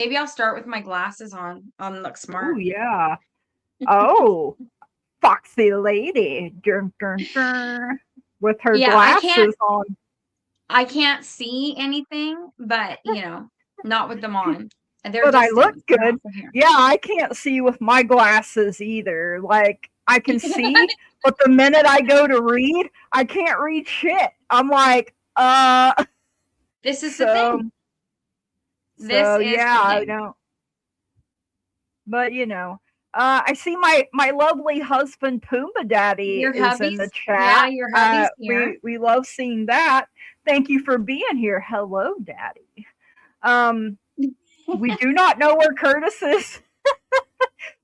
Maybe I'll start with my glasses on. Look Oh, smart. yeah. Oh, foxy lady. Dun, dun, dun, with her Yeah, glasses on. I can't see anything, but not with them on. And they're But I look distant. They're not good. from here. Yeah, I can't see with my glasses either. Like, I can see, but the minute I go to read, I can't read shit. I'm like, This is the so, thing. This so is yeah, the I thing. don't, but I see my lovely husband Pumbaa Daddy Your is in the hubby's, yeah, chat. your hubby's here. We love seeing that. Thank you for being here. Hello, Daddy. Um, we do not know where Curtis is.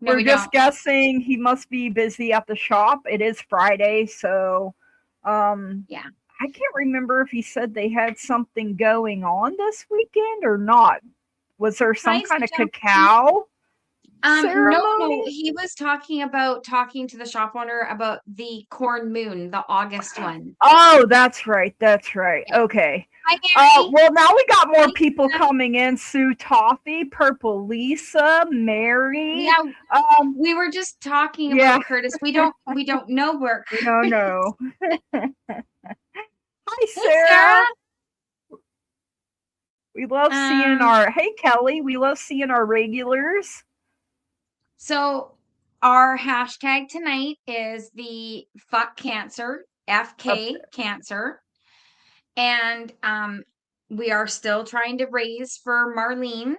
No, We're we just don't. guessing he must be busy at the shop. It is Friday, so um, Yeah. I can't remember if he said they had something going on this weekend or not. Was there some Hi, kind of Suggestion. cacao No, ceremony? he was talking to the shop owner about the corn moon, the August one. Oh, that's right. That's right. Yeah. Okay. Hi, Gary. Well, now we got more people Lisa. coming in. Sue Toffee, Purple Lisa, Mary. Yeah, Um, we were just talking yeah, about Curtis. We don't know where. we don't know. Hi, Hey, Sarah. Sarah. We love seeing Um, our. Hey, Kelly. We love seeing our regulars. so our hashtag tonight is the fuck cancer, Up FK cancer. And we are still trying to raise for Marlene.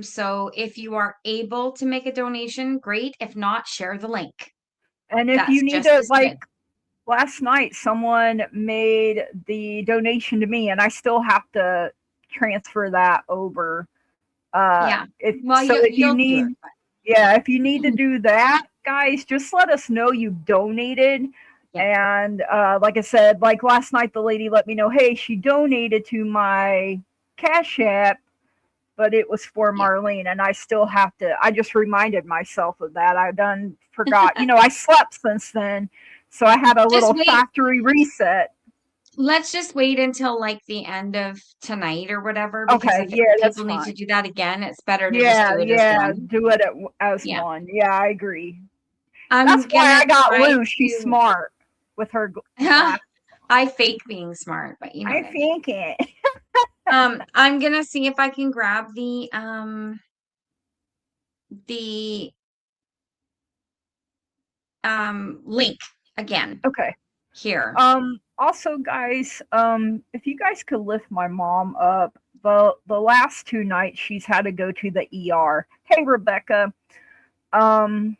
So if you are able to make a donation, great. If not, share the link. And if you That's need just to, as like, good. last night someone made the donation to me, and I still have to transfer that over. Yeah. If Well, so, if you you'll do need, it. yeah, if you need to do that, guys, just let us know you donated. Yeah. And like I said, like last night, the lady let me know, hey, she donated to my Cash App, but it was for Yeah. Marlene, and I still have to. I just reminded myself of that. I done forgot. I slept since then, so I had a Just little wait. factory reset. Let's just wait until like the end of tonight or whatever, because Okay, if yeah, that's people need to fine. do that again, it's better to just Yeah, do it as yeah, one. do it as Yeah. one. Yeah, I agree. That's I'm why gonna I got try Lou. She's to. smart with her glass. I fake being smart, but you know I what I mean. think it. I'm gonna see if I can grab the link again Okay. here. Also, guys, if you guys could lift my mom up, the last 2 nights she's had to go to the ER. Hey, Rebecca. Um,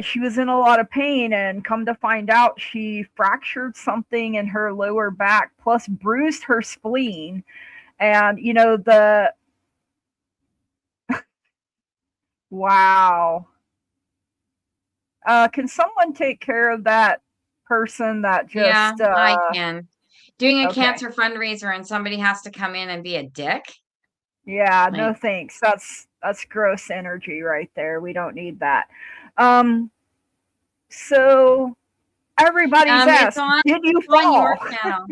she was in a lot of pain, and come to find out, she fractured something in her lower back, plus bruised her spleen. And the wow. Can someone take care of that person that Yeah, just I can. Doing a okay. cancer fundraiser and somebody has to come in and be a dick. Yeah, no Like, thanks. That's gross energy right there. We don't need that. Um so everybody's it's asked, on did you on your fall? channel.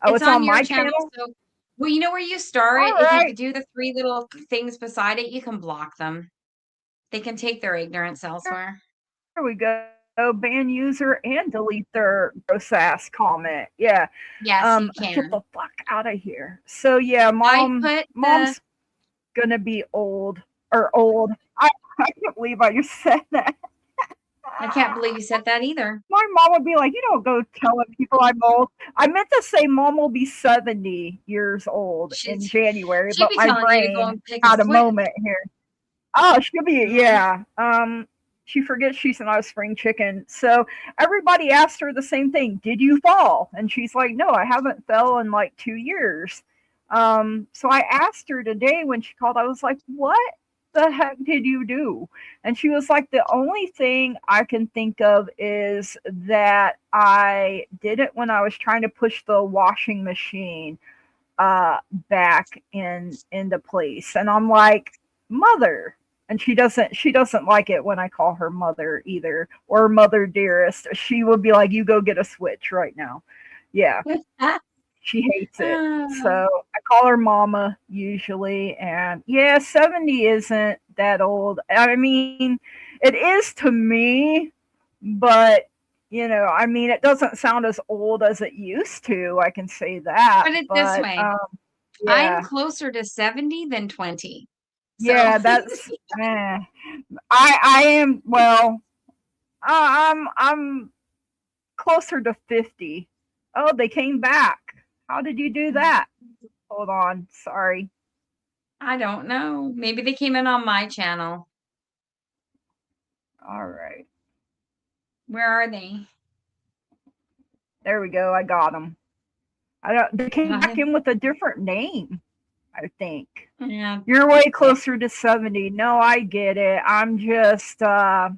Oh, It's it's on on your my channel. channel? So, well, you know where you start All it? If you right. do the three little things beside it, you can block them. They can take their ignorance elsewhere. There we go. Ban user and delete their gross ass comment. Yeah. Yes, you Get can. the fuck out of here. So yeah, I put the mom's gonna be old or old. I can't believe I just said that. I can't believe you said that either. My mom would be like, you don't go telling people I'm old. I meant to say mom will be 70 years old in She's January, she'd but be my telling you to go brain and pick a had a switch. moment here. Oh, she'll be, Mhm. yeah. She forgets she's not a spring chicken. So everybody asked her the same thing. Did you fall? And she's like, no, I haven't fell in like 2 years. So I asked her today when she called, I was like, what the heck did you do? And she was like, the only thing I can think of is that I did it when I was trying to push the washing machine back into place. And I'm like, mother. And she doesn't like it when I call her mother either, or mother dearest. She will be like, you go get a switch right now. Yeah. She hates it. So Ah, I call her mama usually. And yeah, 70 isn't that old. I mean, it is to me, but I mean, it doesn't sound as old as it used to. I can say that. put it this But way. I'm yeah, closer to 70 than 20. So yeah, that's, eh. I am, well, I'm closer to 50. Oh, they came back. How did you do that? Hold on. Sorry. I don't know. Maybe they came in on my channel. All right. Where are they? There we go. I got them. I don't, they came Got back it. in with a different name, I think. Yeah. You're way closer to 70. No, I get it. I'm just my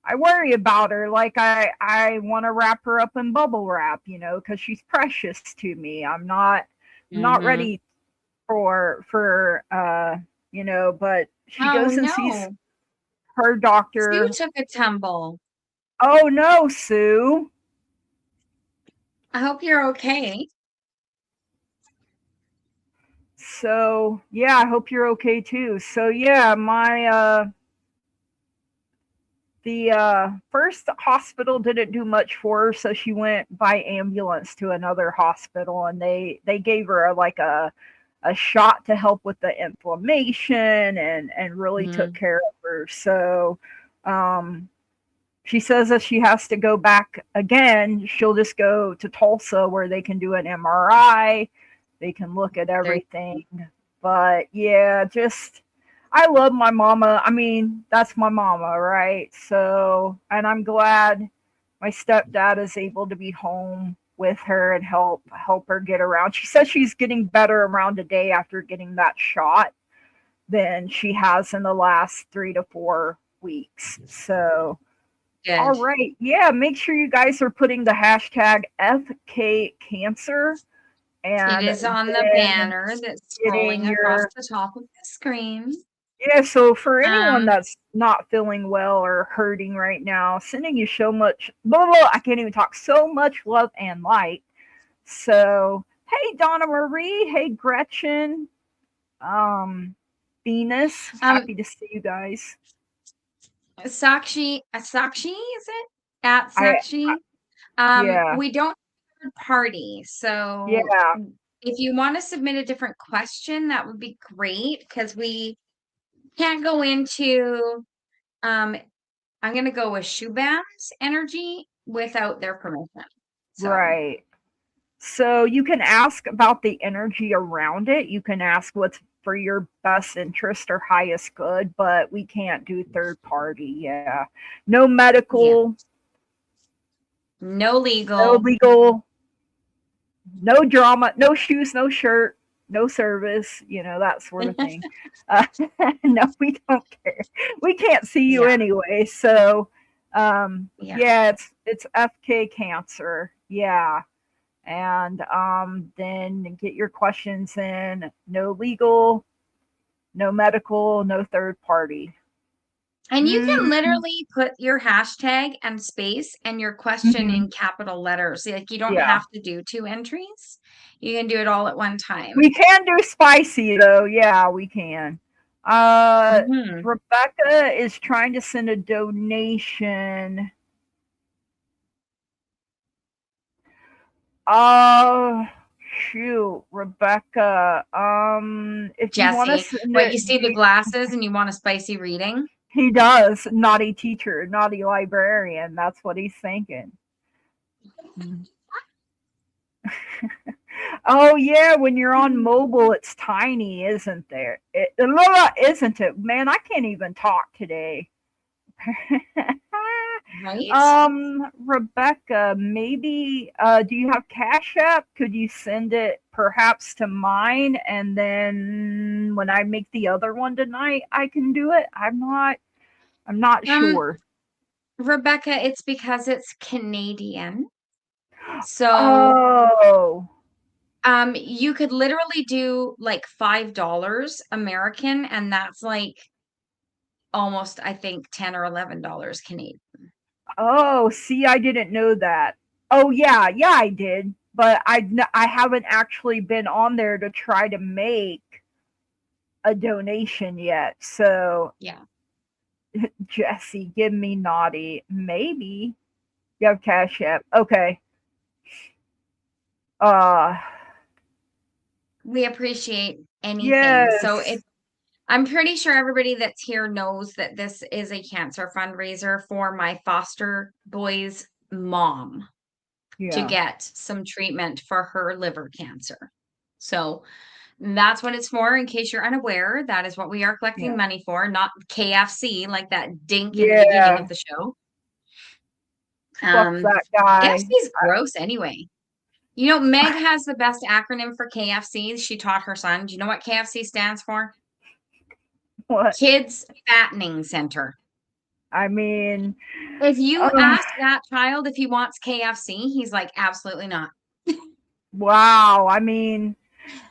I worry about her. Like I want to wrap her up in bubble wrap, cuz she's precious to me. I'm not Mm-hmm. ready for but she Oh goes and sees no. her Sue doctor. took a tumble. Oh no, Sue. I hope you're okay. So, yeah, I hope you're okay too. So, yeah, my the first hospital didn't do much for her, so she went by ambulance to another hospital, and they gave her a shot to help with the inflammation, and really took Mm-hmm. care of her. So, um she says that she has to go back again. She'll just go to Tulsa where they can do an MRI. They can look at There. everything. But yeah, just I love my mama. I mean, that's my mama, right? So, and I'm glad my stepdad is able to be home with her and help her get around. She says she's getting better around a day after getting that shot than she has in the last 3 to 4 weeks. So, all Good. right. Yeah, make sure you guys are putting the hashtag FK Cancer It and is on the then banner that's getting scrolling across your, the top of the screen. yeah, so for anyone Um, that's not feeling well or hurting right now, sending you so much, blah, blah, blah, I can't even talk, so much love and light. So, hey, Donna Marie. Hey, Gretchen. Um, Venus. um, Happy to see you guys. Sakshi, is it? At I, Sakshi. yeah, We don't third party. So yeah, if you want to submit a different question, that would be great because we can't go into um I'm gonna go with Shuban's energy without their permission. So right. So you can ask about the energy around it. You can ask what's for your best interest or highest good, but we can't do third party. Yeah. No yeah, medical, no no legal. legal, no drama, no shoes, no shirt, no service, that sort of thing. Uh, no, we don't care. We can't see you Yeah, anyway. So, yeah. yeah, it's FK Cancer. Yeah. And then get your questions in. No legal, no medical, no third party. And you Mm-hmm. can literally put your hashtag and space and your question in capital letters. Like you don't Yeah. have to do two entries. You can do it all at one time. We can do spicy though. Yeah, we can. Uh, Hmm. Rebecca is trying to send a donation. Uh, Shoot, Rebecca. If you want to Jesse, send what it, you see the glasses and you want a spicy reading? he does. Naughty teacher, naughty librarian. That's what he's thinking. Oh yeah, when you're on mobile, it's tiny, isn't there? Isn't it? Man, I can't even talk today. Right? Rebecca, maybe do you have Cash App? Could you send it perhaps to mine, and then when I make the other one tonight, I can do it. I'm not Um, sure. Rebecca, it's because it's Canadian. So, Oh, you could literally do like $5 American, and that's like almost, I think, 10 or $11 Canadian. Oh, see, I didn't know that. Oh, yeah, yeah, I did, but I haven't actually been on there to try to make a donation yet. So, Yeah. Jesse, give me naughty. Maybe you have Cash App. Okay. Uh, We appreciate anything. So yes. if I'm pretty sure everybody that's here knows that this is a cancer fundraiser for my foster boy's mom to Yeah. get some treatment for her liver cancer. So that's what it's for. In case you're unaware, that is what we are collecting Yeah. money for, not KFC like that dink in the beginning of Yeah. the show. Fuck Um, that guy. KFC is gross anyway. You know, Meg has the best acronym for KFC. She taught her son. Do you know what KFC stands for? What? Kids Fattening Center. I mean, If you uh, ask that child if he wants KFC, he's like, absolutely not. wow. I mean,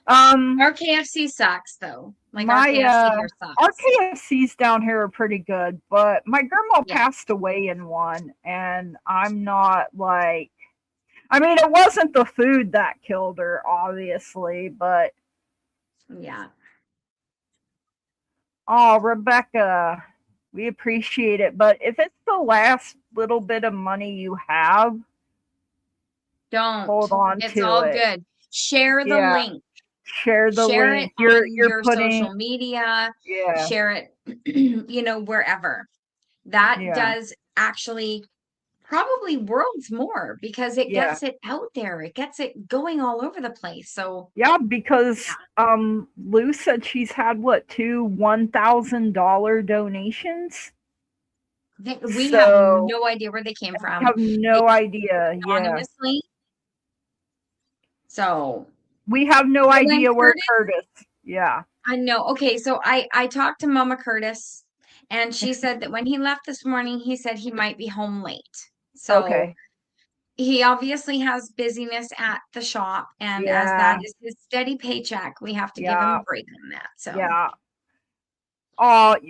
um, Our KFC sucks, though. Like, our my KFC here our sucks. KFCs down here are pretty good, but my grandma Yeah. passed away in one, and I'm not like. I mean, it wasn't the food that killed her, obviously, but Yeah. oh, Rebecca, we appreciate it. But if it's the last little bit of money you have, Don't. hold on It's to all it. good. Share the Yeah, link. share the Share it link. You're on you're your putting, social media. yeah, Share it, wherever. That yeah, does actually probably worlds more because it yeah. gets it out there. It gets it going all over the place. So, Yeah, because yeah, Lou said she's had what, two $1,000 donations. we have So no idea where they came I from. have They no idea. Yeah. anonymously. So, We have no but when idea where Curtis, Curtis. Yeah. I know. Okay, so I talked to Mama Curtis, and she said that when he left this morning, he said he might be home late. So Okay. he obviously has busyness at the shop, and as that Yeah. is his steady paycheck, we have to give him Yeah. a break on that. So, Yeah.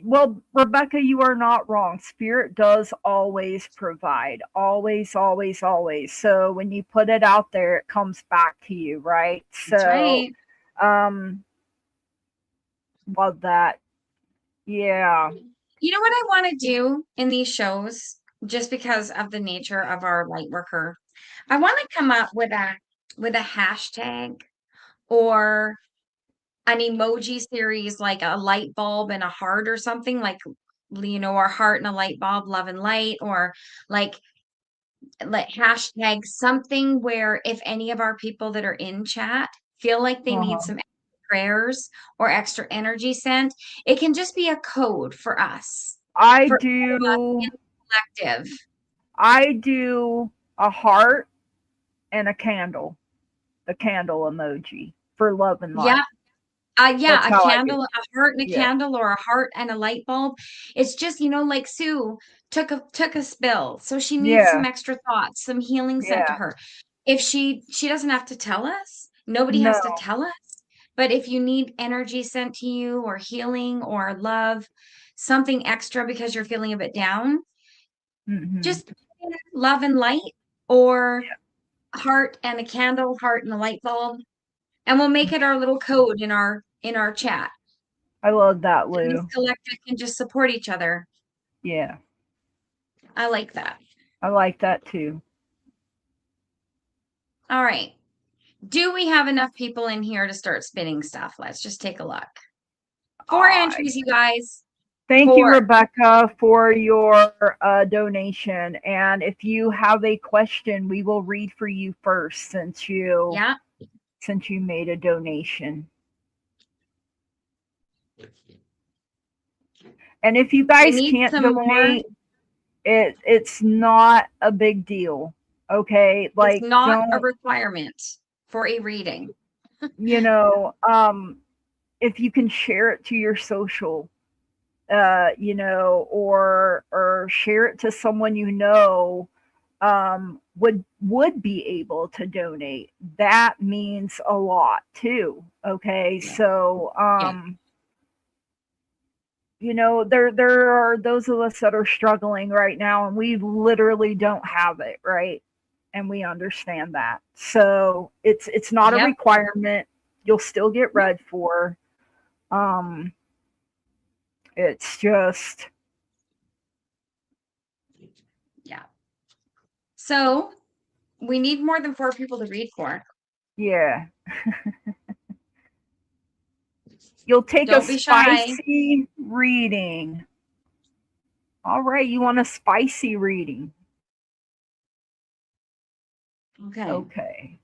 Well, Rebecca, you are not wrong. Spirit does always provide. Always, always, always. So when you put it out there, it comes back to you, right? that's So, right. um, love that. Yeah. You know what I want to do in these shows, just because of the nature of our light worker? I want to come up with a hashtag or an emoji series like a light bulb and a heart or something like our heart and a light bulb, love and light, or like hashtag something where if any of our people that are in chat feel like they need Uh-huh. some extra prayers or extra energy sent, it can just be a code for us, I for all of us do in the collective. I do a heart and a candle, the candle emoji for love and Yeah. light. That's Yeah, a how I do candle, it. a heart and a Yeah. candle, or a heart and a light bulb. It's just, like Sue took a spill, so she needs some Yeah. extra thoughts, some healing sent to Yeah. her. If she doesn't have to tell us, nobody has No. to tell us. But if you need energy sent to you, or healing, or love, something extra because you're feeling a bit down, Hmm. just put in love and light, or heart and a candle, heart and a light bulb, and we'll make it our little code in our chat. I love that, And this Lou. collective can just support each other. Yeah. I like that. I like that too. All right. Do we have enough people in here to start spinning stuff? Let's just take a look. Four Uh, entries, you guys. Thank you, Four. Rebecca, for your donation. And if you have a question, we will read for you first Yeah. since you made a donation. And if you We guys need can't some more. donate, it's not a big deal. Okay? It's Like, not a don't, requirement for a reading. you know, if you can share it to your social, or share it to someone would be able to donate. That means a lot too. Okay, Yeah. so Yeah. there are those of us that are struggling right now, and we literally don't have it, right? And we understand that. So it's not a Yep. requirement. You'll still get read for. Um, it's just Yeah. So we need more than 4 people to read for. yeah. You'll take a Don't be shy. spicy reading. All right, you want a spicy reading. Okay. Okay.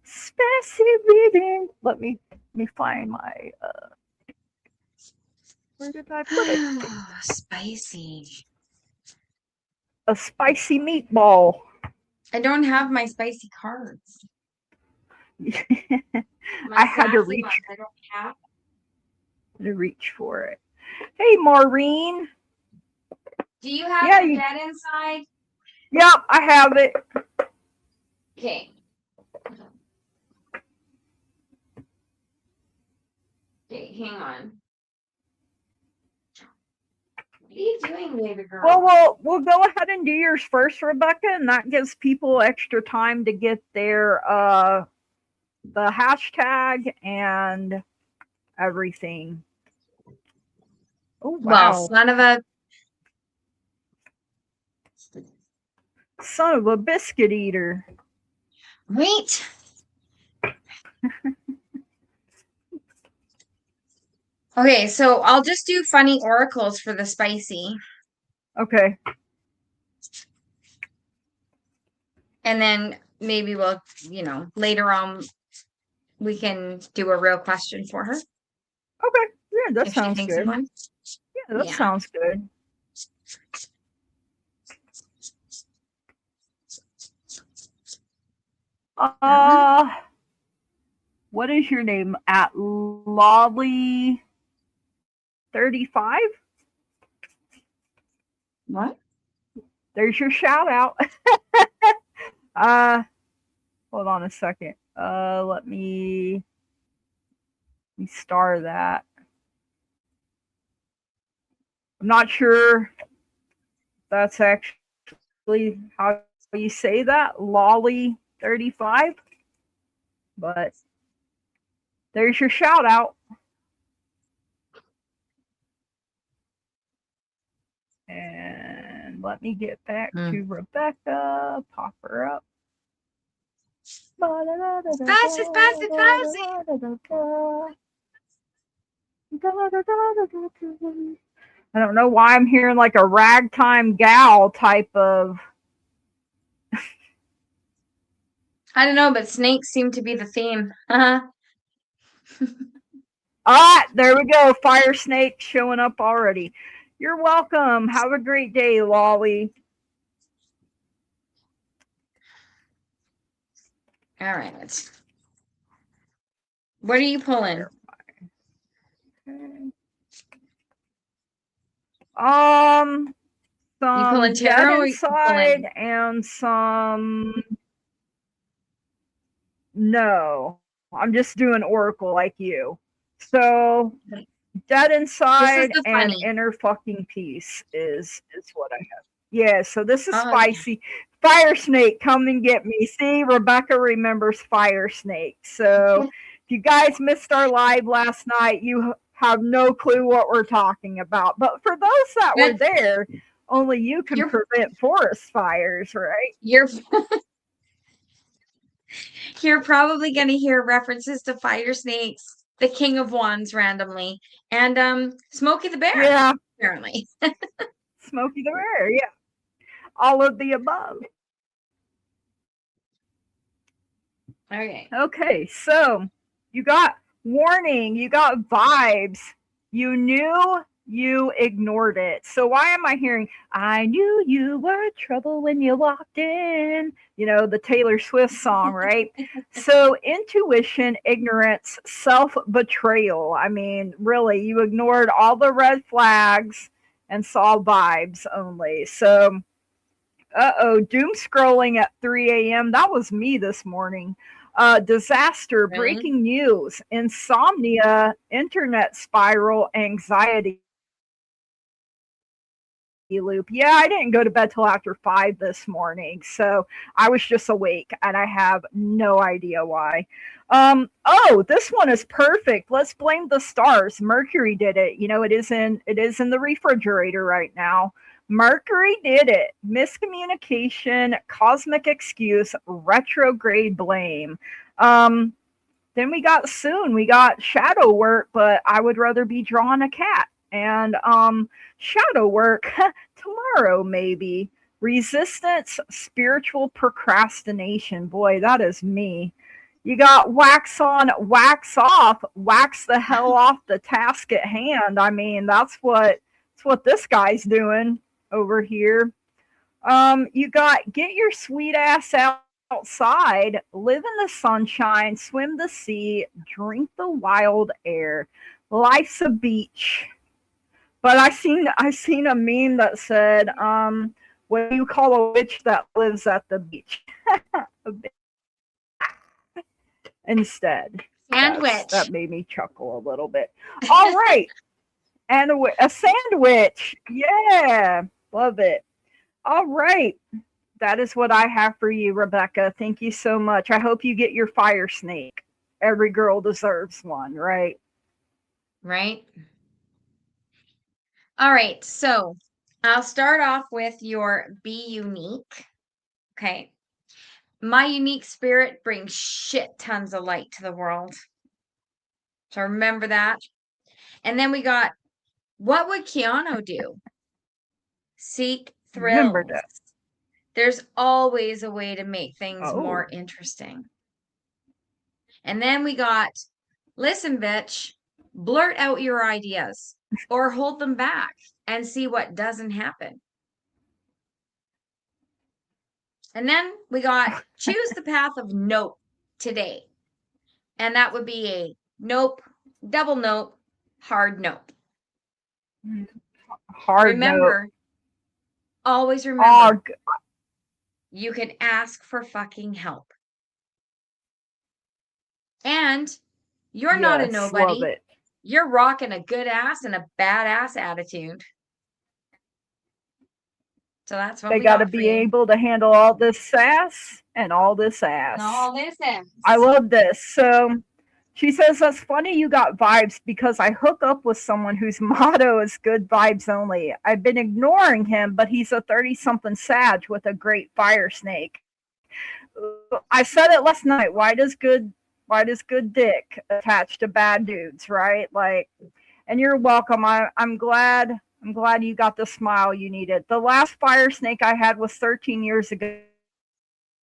Spicy reading. Let me find my where did I put it? Spicy. A spicy meatball. I don't have my spicy cards. My I had to sassy reach ones I don't have. for it. Hey, Maureen. Do you have Yeah, your dead inside? Yep, I have it. Okay. Okay, hang on. What are you doing, baby girl? Well, we'll go ahead and do yours first, Rebecca, and that gives people extra time to get their the hashtag and everything. Oh wow! Well, son of a biscuit eater. Wait. Okay, so I'll just do funny oracles for the spicy. Okay. And then maybe we'll, later on we can do a real question for her. Okay. Yeah, that sounds good. Yeah, that sounds good. What is your name? At Lolly 35? What? There's your shout out. Hold on a second. Let me star that. I'm not sure that's actually how you say that, Lolly 35. But there's your shout out. And let me get back to Rebecca. Pop her up. Spicy, spicy, spicy. I don't know why I'm hearing like a ragtime gal type of. I don't know, but snakes seem to be the theme. There we go. Fire snake showing up already. You're welcome. Have a great day, Lolly. All right. What are you pulling? Some tarot dead inside and some. No, I'm just doing oracle like you. So dead inside and inner fucking peace is what I have. Yeah, so this is spicy. Yeah. Fire snake, come and get me. See, Rebecca remembers fire snake. So if you guys missed our live last night, you have no clue what we're talking about. But for those that were there, only you can prevent forest fires, right? You're probably going to hear references to fire snakes, the King of Wands randomly, and Smokey the Bear. Yeah. Apparently. Smokey the Bear, yeah. All of the above. Okay, so you got warning, you got vibes. You knew, you ignored it. So why am I hearing, I knew you were trouble when you walked in? You know, the Taylor Swift song, right? So intuition, ignorance, self-betrayal. I mean, really, you ignored all the red flags and saw vibes only. So, doom scrolling at 3 a.m. That was me this morning. Disaster, breaking news, insomnia, internet spiral, anxiety. loop. Yeah, I didn't go to bed till after 5 this morning, so I was just awake, and I have no idea why. Oh, this one is perfect. Let's blame the stars. Mercury did it. You know, it is in the refrigerator right now. Mercury did it. Miscommunication, cosmic excuse, retrograde blame. Um, then we got shadow work, but I would rather be drawing a cat. And shadow work tomorrow, maybe. Resistance, spiritual procrastination. Boy, that is me. You got wax on, wax off, wax the hell off the task at hand. I mean, that's what this guy's doing over here. You got get your sweet ass outside, live in the sunshine, swim the sea, drink the wild air. Life's a beach. But I seen a meme that said, what do you call a witch that lives at the beach? Instead. Sandwich. That made me chuckle a little bit. All right. And a sandwich. Yeah. Love it. All right. That is what I have for you, Rebecca. Thank you so much. I hope you get your fire snake. Every girl deserves one, right? Right? All right. So I'll start off with your be unique. Okay. My unique spirit brings shit tons of light to the world. So remember that. And then we got, what would Keanu do? Seek Remember thrills. that. There's always a way to make things more Oh. interesting. And then we got, listen, bitch, blurt out your ideas or hold them back and see what doesn't happen. And then we got, choose the path of nope today. And that would be a nope, double nope, hard nope. Hard note. Remember, always remember, Oh, you can ask for fucking help. And you're not a yes, love nobody. it. You're rocking a good ass and a badass attitude. So that's what They we got to got for be you. able to handle all this sass and all this ass. All this ass. I love this. So she says, that's funny you got vibes because I hook up with someone whose motto is good vibes only. I've been ignoring him, but he's a 30-something Sag with a great fire snake. I said it last night. Why does good dick attach to bad dudes, right? Like, and you're welcome. I'm glad you got the smile you needed. The last fire snake I had was 13 years ago.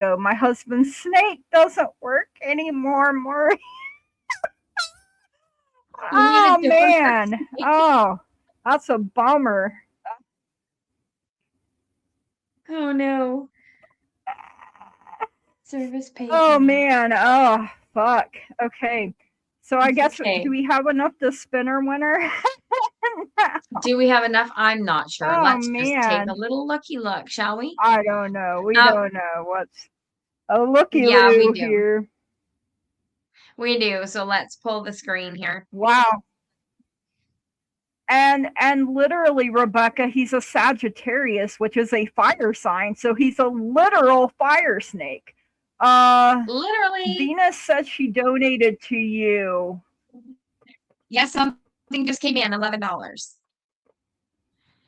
My husband's snake doesn't work anymore, Maury. Oh man. Oh, that's a bummer. Oh no. Service pay. Oh man. Oh fuck. Okay. So I guess okay. Do we have enough to spin our winner? Do we have enough? I'm not sure. Oh Let's just take man. a little looky look, shall we? I don't know. We don't know what's a looky Yeah, we loo do. here. We do. So let's pull the screen here. Wow. And literally, Rebecca, he's a Sagittarius, which is a fire sign, so he's a literal fire snake. Literally. Venus said she donated to you. Yes, something just came in, $11.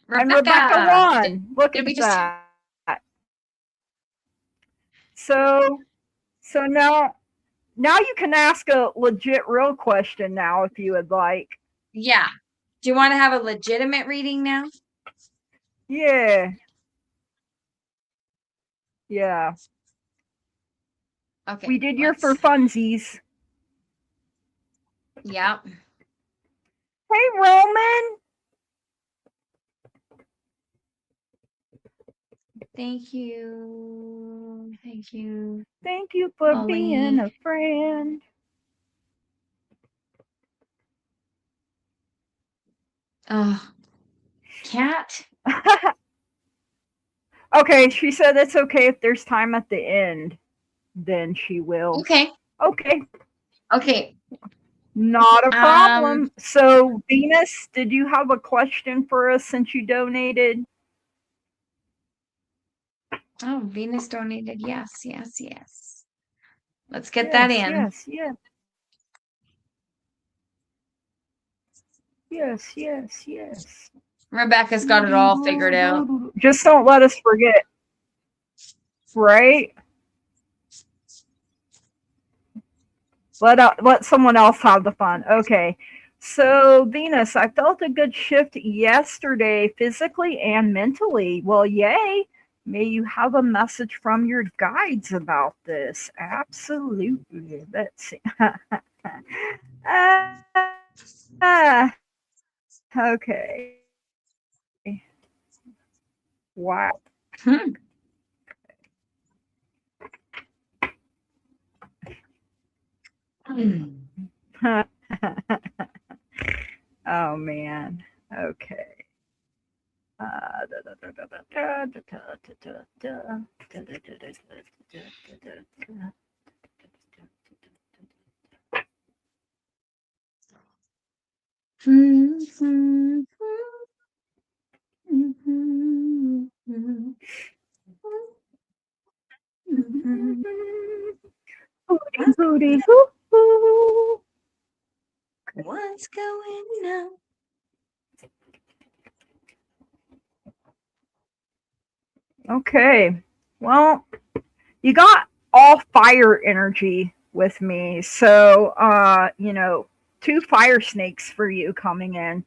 And Rebecca won. Look at that. So now you can ask a legit real question now if you would like. Yeah. Do you want to have a legitimate reading now? Yeah. Yeah. Okay. We did your for funsies. Yep. Hey, Roman. Thank you. Thank you. Thank you for Ollie. being a friend. Oh, cat. Okay, she said it's okay if there's time at the end. Then she will. Okay. Okay. Not a problem. So, Venus, did you have a question for us since you donated? Oh, Venus donated. Yes, yes, yes. Let's get that Yes, in. yes, yes. Yes, yes, yes. Rebecca's got it all figured out. Just don't let us forget, right? Let someone else have the fun. Okay. So, Venus, I felt a good shift yesterday, physically and mentally. Well, yay. May you have a message from your guides about this. Absolutely. Let's see. Ah, okay. Wow. Hmm. Oh, man. Okay. Hooty, hooty, hoo, hoo. What's going on? Okay. Well, you got all fire energy with me. So, two fire snakes for you coming in.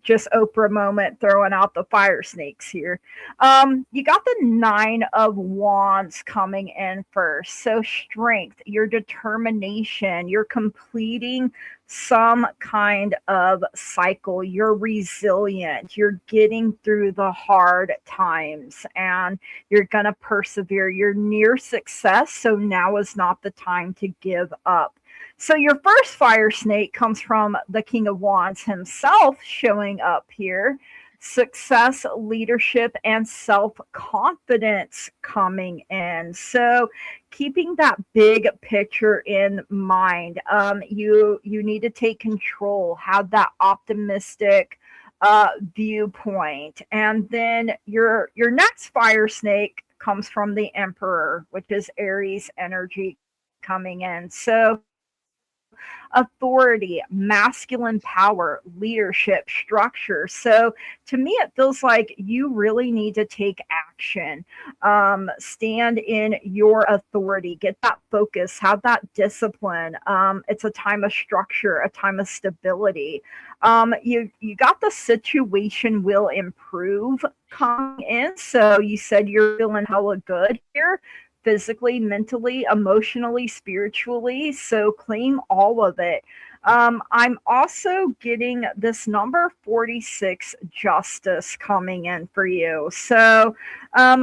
Just Oprah moment throwing out the fire snakes here. You got the Nine of Wands coming in first. So, strength, your determination, you're completing some kind of cycle. You're resilient. You're getting through the hard times and you're going to persevere. You're near success. So, now is not the time to give up. So your first fire snake comes from the King of Wands himself showing up here. Success, leadership, and self confidence coming in. So, keeping that big picture in mind, you need to take control, have that optimistic viewpoint, and then your next fire snake comes from the Emperor, which is Aries energy coming in. So authority, masculine power, leadership, structure. So to me, it feels like you really need to take action, stand in your authority, get that focus, have that discipline. It's a time of structure, a time of stability. You got the situation will improve coming in. So you said you're feeling hella good here physically, mentally, emotionally, spiritually. So claim all of it. I'm also getting this number 46 justice coming in for you. So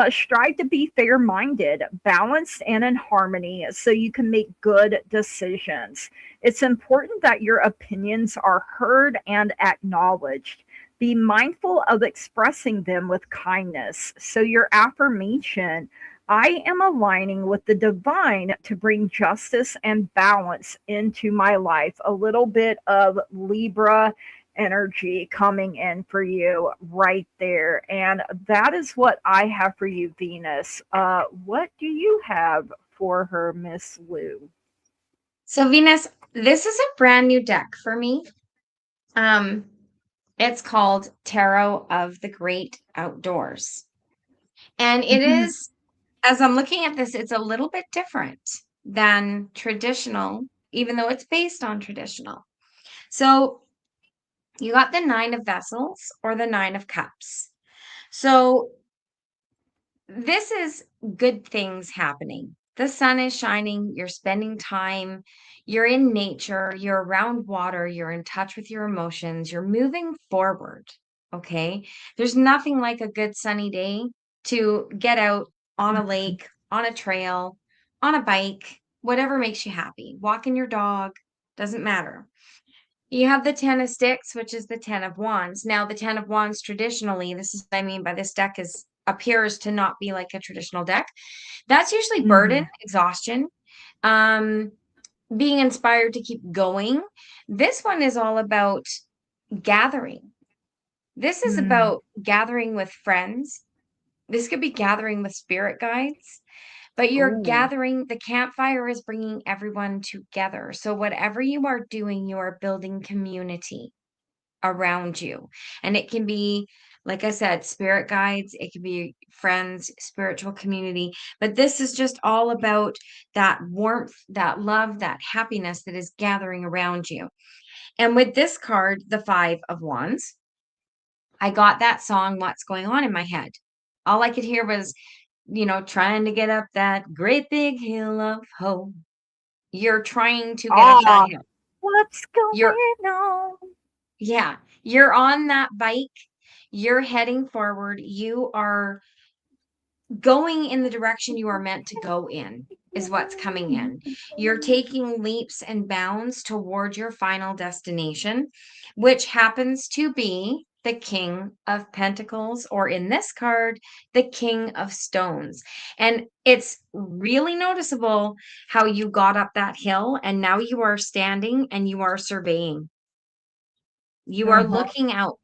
strive to be fair minded, balanced, and in harmony so you can make good decisions. It's important that your opinions are heard and acknowledged. Be mindful of expressing them with kindness. So, your affirmation, I am aligning with the divine to bring justice and balance into my life. A little bit of Libra energy coming in for you right there. And that is what I have for you, Venus. What do you have for her, Miss Lou? So, Venus, this is a brand new deck for me. Um, it's called Tarot of the Great Outdoors. And it is, as I'm looking at this, it's a little bit different than traditional, even though it's based on traditional. So you got the Nine of Vessels or the Nine of Cups. So this is good things happening. The sun is shining, you're spending time, you're in nature, you're around water, you're in touch with your emotions, you're moving forward. Okay. There's nothing like a good sunny day to get out on a lake, on a trail, on a bike, whatever makes you happy. Walking your dog, doesn't matter. You have the 10 of sticks, which is the 10 of wands. Now, the 10 of wands traditionally, this is what I mean by this deck is appears to not be like a traditional deck. That's usually burden, Mhm. exhaustion, um, being inspired to keep going. This one is all about gathering. This is Mm. about gathering with friends, This could be gathering with spirit guides, but you're Oh. gathering, the campfire is bringing everyone together. So whatever you are doing, you are building community around you. And it can be, like I said, spirit guides, it can be friends, spiritual community, but this is just all about that warmth, that love, that happiness that is gathering around you. And with this card, the 5 of Wands, I got that song, What's Going On, in my head. All I could hear was, trying to get up that great big hill of hope. You're trying to get up that Ah, hill. what's You're, going on? yeah, you're on that bike. You're heading forward. You are going in the direction you are meant to go in, is what's coming in. You're taking leaps and bounds toward your final destination, which happens to be the King of Pentacles, or in this card, the King of Stones. And it's really noticeable how you got up that hill and now you are standing and you are surveying. You are Uh-huh. looking out.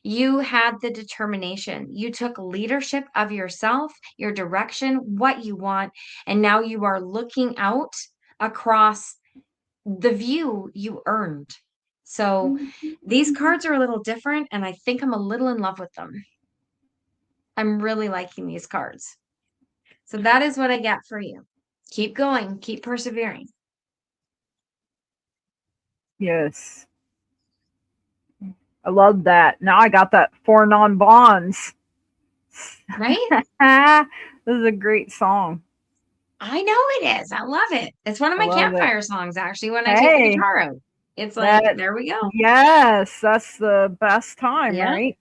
You had the determination. You took leadership of yourself, your direction, what you want, and now you are looking out across the view you earned. So these cards are a little different, and I think I'm a little in love with them. I'm really liking these cards. So that is what I get for you. Keep going, keep persevering. Yes. I love that. Now I got that Four Non-Bonds. Right? This is a great song. I know it is. I love it. It's one of I my love it. campfire songs, actually, when I take the Hey, guitar out. It's like, that, there we go. yes, that's the best time, Yeah. right?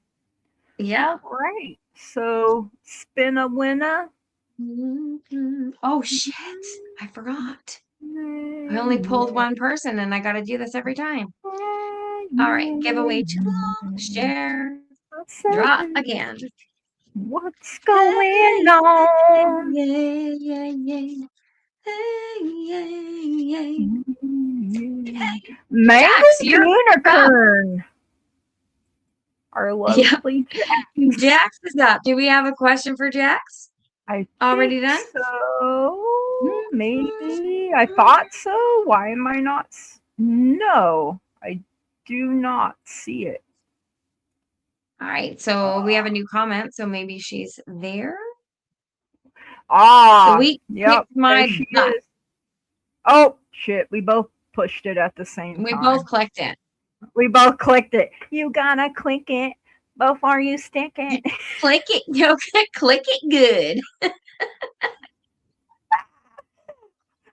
Yeah. All right. So, spin a winner. Oh, shit. I forgot. I only pulled one person and I got to do this every time. All right. Giveaway tool, share, draw again. What's Hey, going on? yeah, yeah, yeah. Hey, yeah, yeah. Hey, Mango Jax, you're up. Unicorn. Our Yeah, lovely Jax. Jax is up. Do we have a question for Jax? I think Already done? so. Maybe. I thought so. Why am I not? No, I do not see it. All right. So we have a new comment. So maybe she's there. The Ah, week yep, kicked there my she butt. is. Oh, shit. We both pushed it at the same We both time. clicked it. We both clicked it. You gotta click it before you stick it. Click it. Okay, click it good.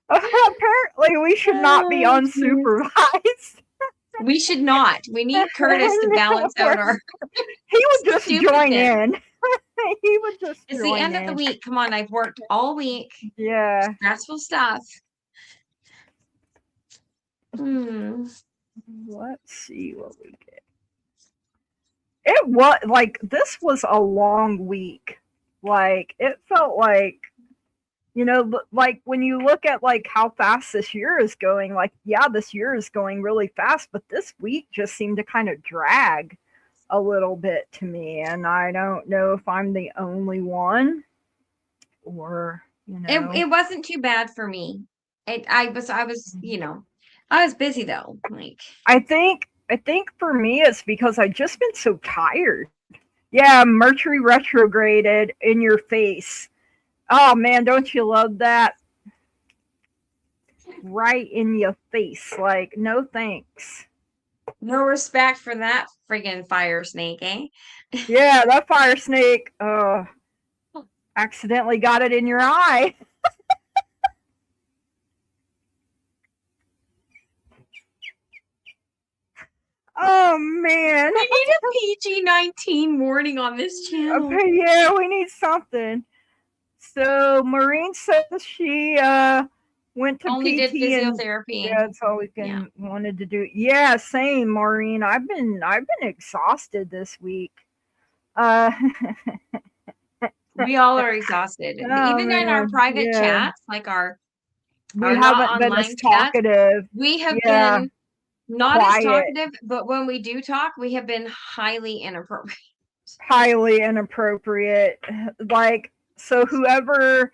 Apparently, we should not be Oh, goodness. unsupervised. We should not. We need Curtis to balance out our He would just join stupidness. in. He would just It's the join end of the in. week. Come on, I've worked all week. Yeah. Stressful stuff. Hmm. Let's see what we get. It was like this was a long week. Like it felt like like when you look at like how fast this year is going, like yeah, this year is going really fast, but this week just seemed to kind of drag a little bit to me, and I don't know if I'm the only one or It wasn't too bad for me. I was I was busy though. Like I think for me it's because I've just been so tired. Yeah, Mercury retrograded in your face. Oh man, don't you love that? Right in your face. Like, no thanks. no respect for that friggin' fire snake, eh? Yeah, that fire snake accidentally got it in your eye. Oh man. We need a PG-19 warning on this channel. Okay, yeah, we need something. So Maureen says she went to Only did PT and physiotherapy. yeah, that's all we can wanted to do. Yeah, same, Maureen. I've been exhausted this week. We all are exhausted. Oh, Even in our man. private Yeah. chats, like our We not haven't been as online chats, talkative. we have Yeah, been not as quiet. talkative, but when we do talk, we have been highly inappropriate. highly inappropriate. Like, so whoever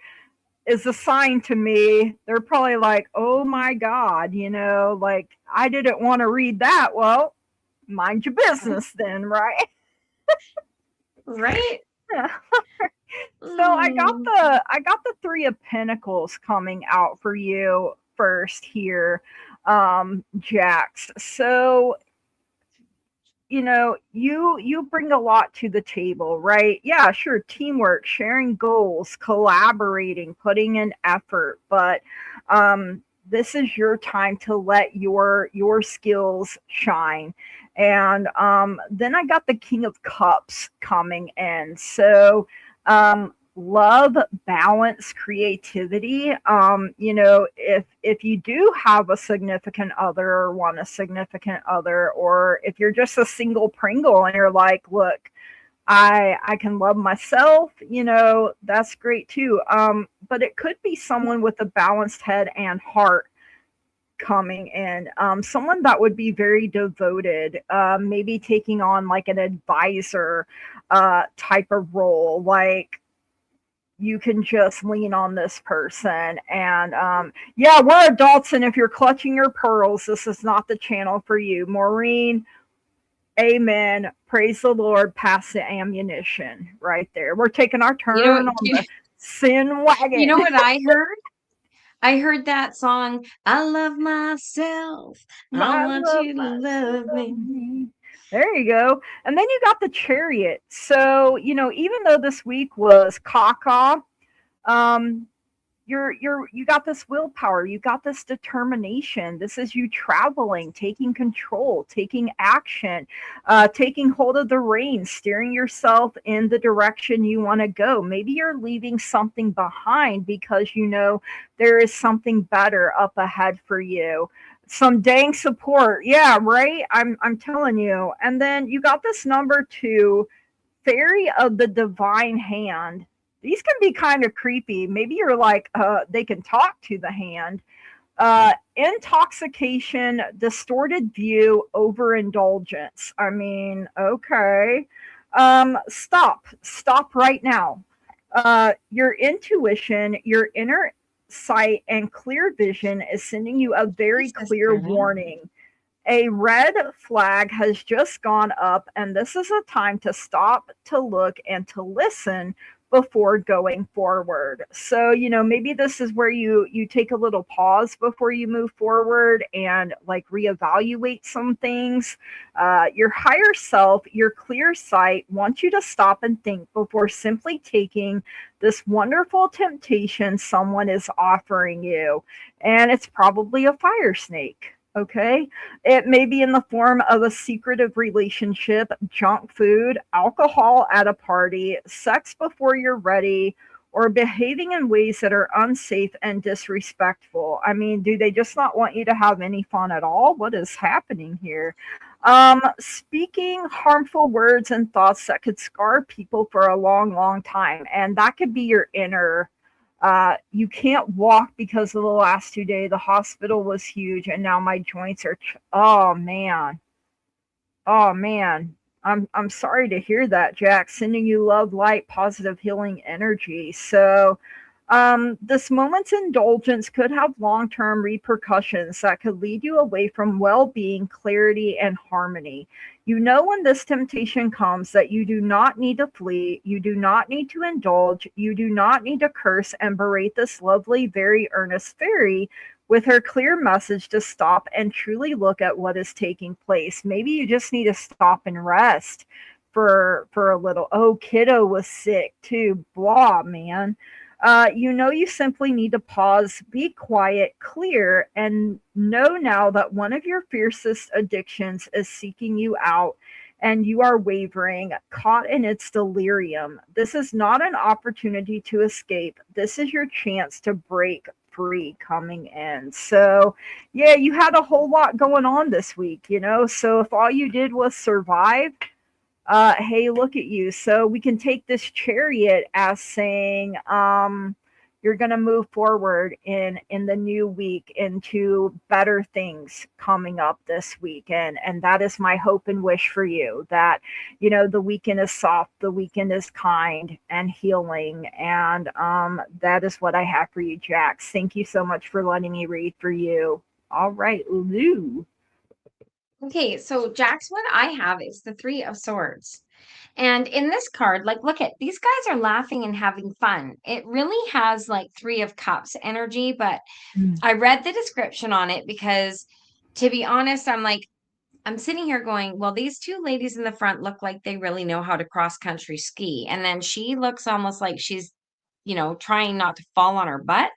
is assigned to me, they're probably like, oh my God, like, I didn't want to read that. Well, mind your business then, right? Right? So Mm. I got the Three of Pentacles coming out for you first here, Jax. So you bring a lot to the table, right? Yeah, sure, teamwork, sharing goals, collaborating, putting in effort, but this is your time to let your skills shine. And then I got the King of Cups coming in. So love, balance, creativity. If you do have a significant other or want a significant other, or if you're just a single Pringle and you're like, look, I can love myself, that's great too. But it could be someone with a balanced head and heart coming in, someone that would be very devoted, maybe taking on like an advisor type of role, like you can just lean on this person. And yeah, we're adults, and if you're clutching your pearls, this is not the channel for you. Maureen, amen, praise the Lord, pass the ammunition right there. We're taking our You know, turn on the sin you know wagon. what I heard? I heard that song, I love myself. I I want love you to love myself. me. There you go. And then you got the Chariot. So, even though this week was caca, um, you got this willpower, you got this determination. This is you traveling, taking control, taking action, taking hold of the reins, steering yourself in the direction you want to go. Maybe you're leaving something behind because there is something better up ahead for you. Some dang support, yeah, right. I'm telling you. And then you got this number 2, Fairy of the Divine Hand. These can be kind of creepy. Maybe you're like, they can talk to the hand. Intoxication, distorted view, overindulgence. I mean, okay. Stop right now. Your intuition, your inner sight, and clear vision is sending you a very Jesus, clear Brennan. warning. A red flag has just gone up, and this is a time to stop, to look, and to listen before going forward. So, maybe this is where you take a little pause before you move forward and like reevaluate some things. Your higher self, your clear sight wants you to stop and think before simply taking this wonderful temptation someone is offering you. And it's probably a fire snake. Okay. It may be in the form of a secretive relationship, junk food, alcohol at a party, sex before you're ready, or behaving in ways that are unsafe and disrespectful. I mean, do they just not want you to have any fun at all? What is happening here? Speaking harmful words and thoughts that could scar people for a long, long time. And that could be your inner, you can't walk because of the last 2 days. The hospital was huge, and now my joints are. Oh man, oh man. I'm sorry to hear that, Jack. Sending you love, light, positive, healing energy. So, this moment's indulgence could have long-term repercussions that could lead you away from well-being, clarity, and harmony. You know when this temptation comes that you do not need to flee, you do not need to indulge, you do not need to curse and berate this lovely, very earnest fairy with her clear message to stop and truly look at what is taking place. Maybe you just need to stop and rest for a little. Oh, kiddo was sick too. Blah, man. You simply need to pause, be quiet, clear, and know now that one of your fiercest addictions is seeking you out and you are wavering, caught in its delirium. This is not an opportunity to escape. This is your chance to break free coming in. So, yeah, you had a whole lot going on this week. So if all you did was survive, hey, look at you. So we can take this Chariot as saying, you're going to move forward in the new week into better things coming up this week, and that is my hope and wish for you, that the weekend is soft, the weekend is kind and healing, and that is what I have for you, Jax. Thank you so much for letting me read for you. All right, Lou. Okay, so Jax, what I have is the Three of Swords. And in this card, like, look at these guys are laughing and having fun. It really has like Three of Cups energy, but Mm. I read the description on it because, to be honest, I'm sitting here going, well, these two ladies in the front look like they really know how to cross country ski. And then she looks almost like she's, trying not to fall on her butt.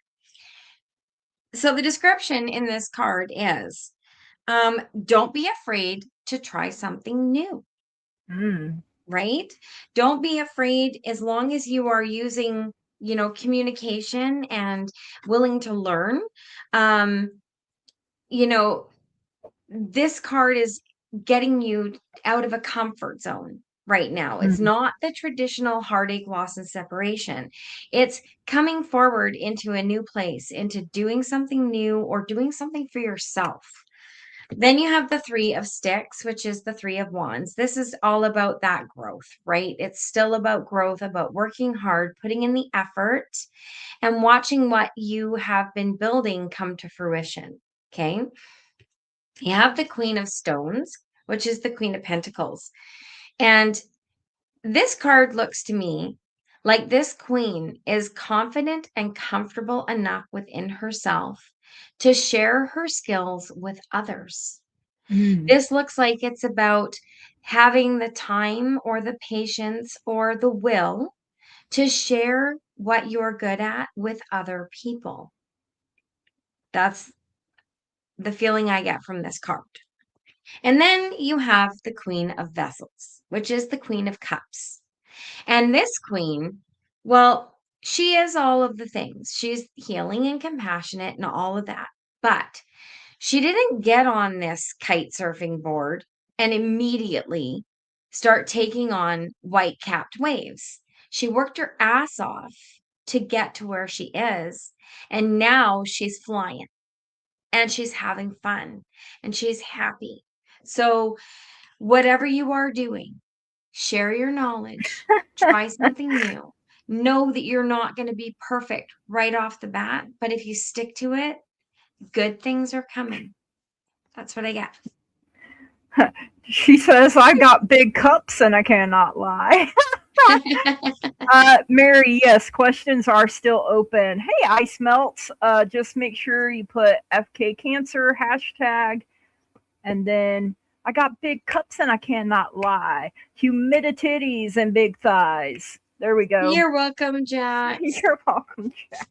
So the description in this card is, don't be afraid to try something new. Mm. Right? Don't be afraid as long as you are using, communication and willing to learn. Um, you know, this card is getting you out of a comfort zone right now. It's Mm. not the traditional heartache, loss, and separation. It's coming forward into a new place, into doing something new or doing something for yourself. Then you have the Three of Sticks, which is the Three of Wands. This is all about that growth, right? It's still about growth, about working hard, putting in the effort, and watching what you have been building come to fruition. Okay. You have the Queen of Stones, which is the Queen of Pentacles. And this card looks to me like this queen is confident and comfortable enough within herself to share her skills with others. Mm. This looks like it's about having the time or the patience or the will to share what you're good at with other people. That's the feeling I get from this card. And then you have the Queen of Vessels, which is the Queen of Cups. And this queen, well, she is all of the things. She's healing and compassionate and all of that. But she didn't get on this kite surfing board and immediately start taking on white capped waves. She worked her ass off to get to where she is. And now she's flying and she's having fun and she's happy. So, whatever you are doing, share your knowledge, try something new. Know that you're not going to be perfect right off the bat, but if you stick to it, good things are coming. That's what I get. She says, I got big cups and I cannot lie. Mary, yes, questions are still open. Hey, Ice Melts, just make sure you put FK Cancer hashtag, and then I got big cups and I cannot lie. Humidititties and big thighs. There we go. You're welcome, Jax. You're welcome, Jax.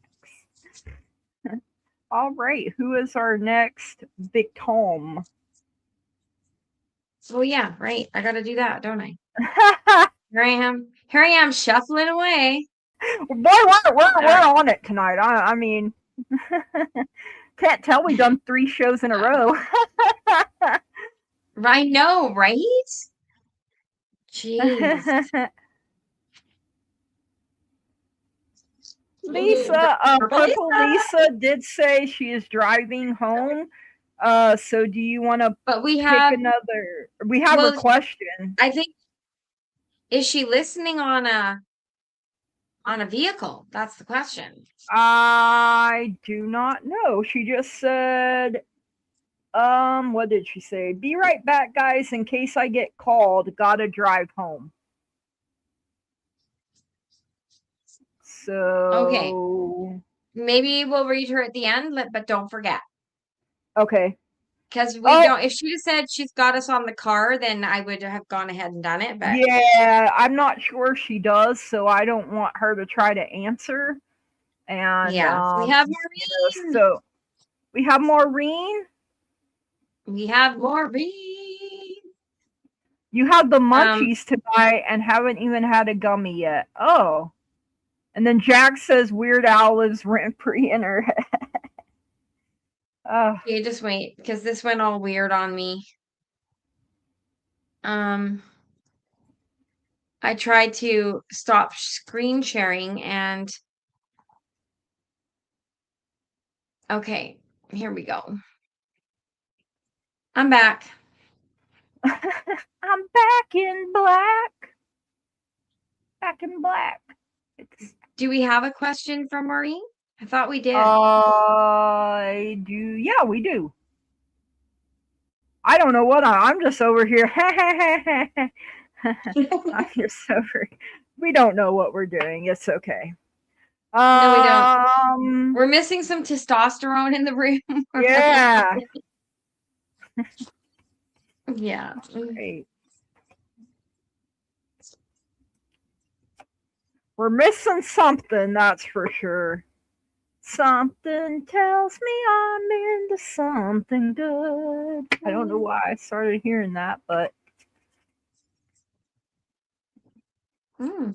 All right, who is our next victim? Oh yeah, right. I got to do that, don't I? Here I am. Here I am shuffling away. Boy, we're on it tonight. I mean, can't tell we've done 3 shows in a row. I know, right? Jeez. Lisa, Purple Lisa did say she is driving home. So do you want to But we pick have another? We have a question. I think, is she listening on a vehicle? That's the question. I do not know. She just said, what did she say? Be right back, guys, in case I get called. Gotta drive home. So Okay. Maybe we'll read her at the end, but don't forget. Okay. Because we don't, if she just said she's got us on the car, then I would have gone ahead and done it. But yeah, I'm not sure she does, so I don't want her to try to answer. And yeah, we have Maureen. So we have Maureen. We have Maureen. You have the munchies tonight and haven't even had a gummy yet. Oh. And then Jack says Weird Al lives rent free in her head. Okay, just wait, because this went all weird on me. I tried to stop screen sharing and Okay, here we go. I'm back. I'm back in black. Back in black. Do we have a question from Maureen? I thought we did. I do. Yeah, we do. I don't know what I'm just over here. I'm just over. We don't know what we're doing. It's okay. No, we don't. Um. We're missing some testosterone in the room. Yeah. Yeah. Great. We're missing something, that's for sure. Something tells me I'm into something good. I don't know why I started hearing that, but Mm.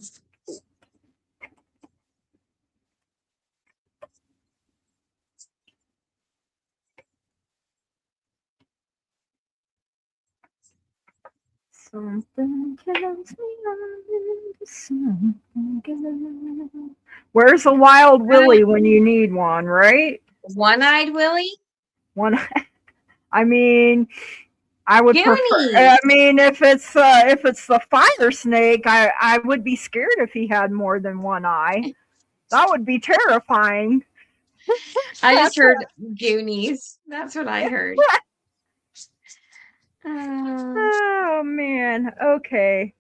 something tells me I'm into something good. Where's a wild Willie when you need one, right? One-eyed Willie? One. I mean, I would prefer. Goonies. I mean, if it's the fire snake, I would be scared if he had more than one eye. That would be terrifying. I just That's heard Goonies. That's what I heard. oh man. Okay.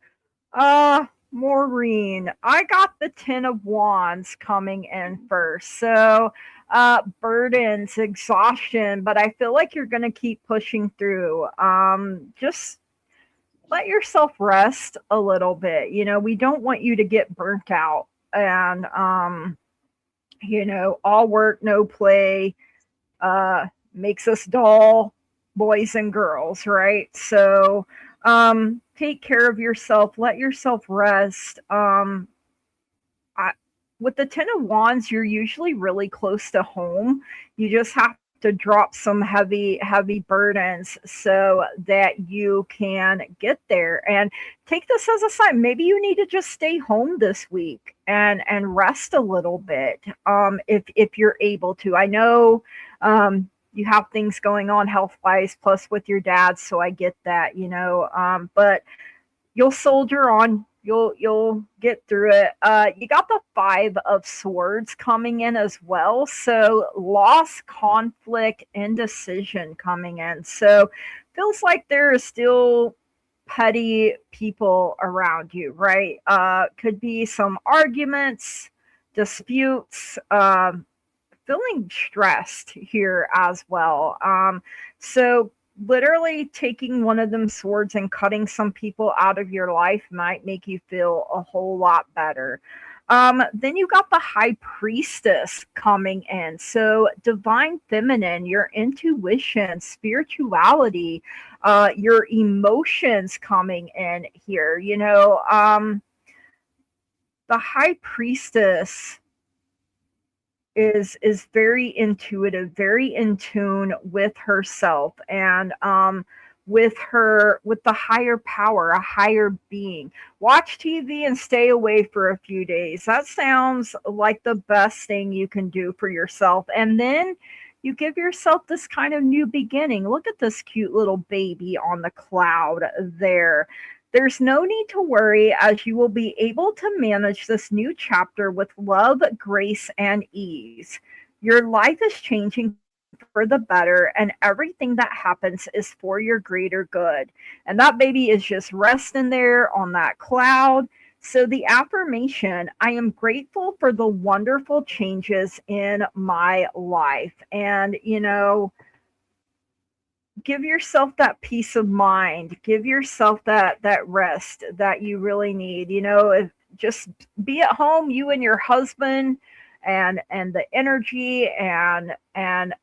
Maureen, I got the Ten of Wands coming in first. So, burdens, exhaustion, but I feel like you're going to keep pushing through. Just let yourself rest a little bit. You know, we don't want you to get burnt out and all work, no play makes us dull, boys and girls, right? So, take care of yourself, let yourself rest. I, with the Ten of Wands, you're usually really close to home. You just have to drop some heavy burdens so that you can get there, and take this as a sign. Maybe you need to just stay home this week and rest a little bit, if you're able to. I know, you have things going on health wise, plus with your dad, so I get that, but you'll soldier on. You'll get through it. You got the Five of Swords coming in as well. So loss, conflict, indecision coming in. So feels like there is still petty people around you, right? Could be some arguments, disputes, feeling stressed here as well. So literally taking one of them swords and cutting some people out of your life might make you feel a whole lot better. Then you got the High Priestess coming in. So divine feminine, your intuition, spirituality, your emotions coming in here. The High Priestess is very intuitive, very in tune with herself, and with the higher power, a higher being. Watch TV and stay away for a few days. That sounds like the best thing you can do for yourself. And then you give yourself this kind of new beginning. Look at this cute little baby on the cloud there. There's no need to worry, as you will be able to manage this new chapter with love, grace, and ease. Your life is changing for the better, and everything that happens is for your greater good. And that baby is just resting there on that cloud. So, the affirmation: I am grateful for the wonderful changes in my life. And, give yourself that peace of mind, give yourself that rest that you really need. Just be at home, you and your husband, and the energy, and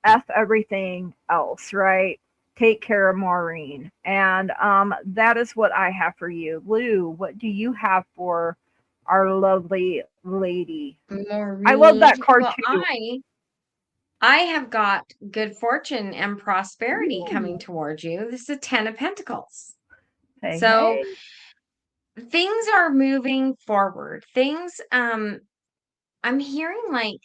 f everything else, right? Take care of Maureen. And that is what I have for you. Lou, what do you have for our lovely lady? I love Maureen. that card Well, too. I have got good fortune and prosperity coming Ooh, towards you. This is a 10 of Pentacles. hey, So hey. things are moving forward. I'm hearing like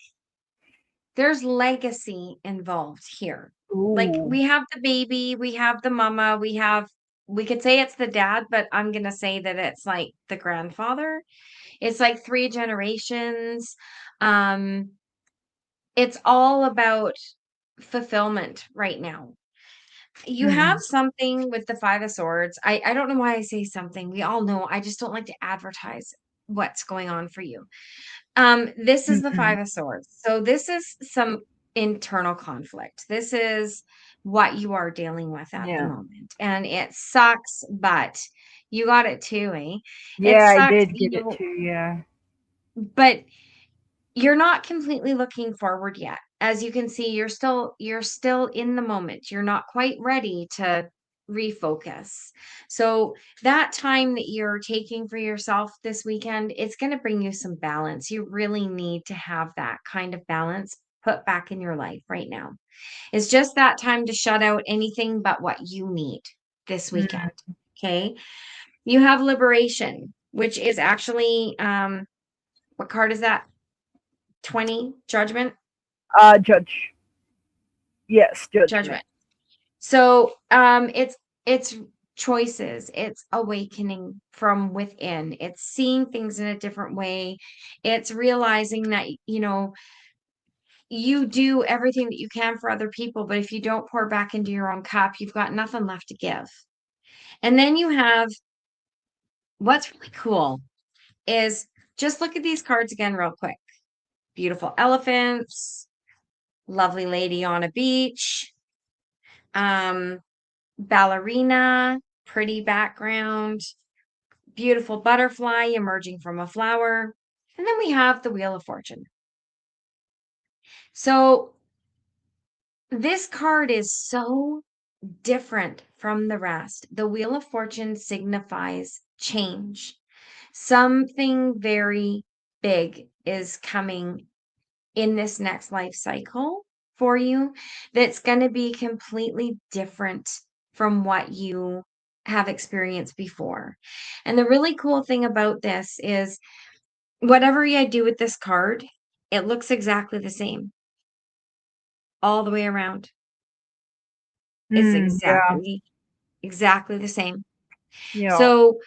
there's legacy involved here. Like, Ooh. we have the baby, we have the mama, we could say it's the dad, but I'm gonna say that it's like the grandfather. It's like 3 generations. Um, it's all about fulfillment right now. You have Mm, something with the 5 of Swords. I don't know why I say something. We all know. I just don't like to advertise what's going on for you. This is the mhm. 5 of Swords. So this is some internal conflict. This is what you are dealing with at the Yeah. moment. And it sucks, but you got it too, eh? It Yeah, I sucks, did get it too, yeah. but you're not completely looking forward yet. As you can see, you're still in the moment. You're not quite ready to refocus. So that time that you're taking for yourself this weekend, it's going to bring you some balance. You really need to have that kind of balance put back in your life right now. It's just that time to shut out anything but what you need this weekend. Mm, Okay? You have liberation, which is actually what card is that? 20 judgment. judge. Yes, judgment. Judgment. So it's choices, it's awakening from within, it's seeing things in a different way, it's realizing that you do everything that you can for other people, but if you don't pour back into your own cup, you've got nothing left to give. And then you have what's really cool is just look at these cards again real quick. Beautiful elephants, lovely lady on a beach, um ballerina, pretty background, beautiful butterfly emerging from a flower. And then we have the Wheel of Fortune. So this card is so different from the rest. The Wheel of Fortune signifies change. Something very big is coming in this next life cycle for you that's going to be completely different from what you have experienced before. And the really cool thing about this is whatever you do with this card, it looks exactly the same all the way around. It's Yeah, exactly the same. yeah. So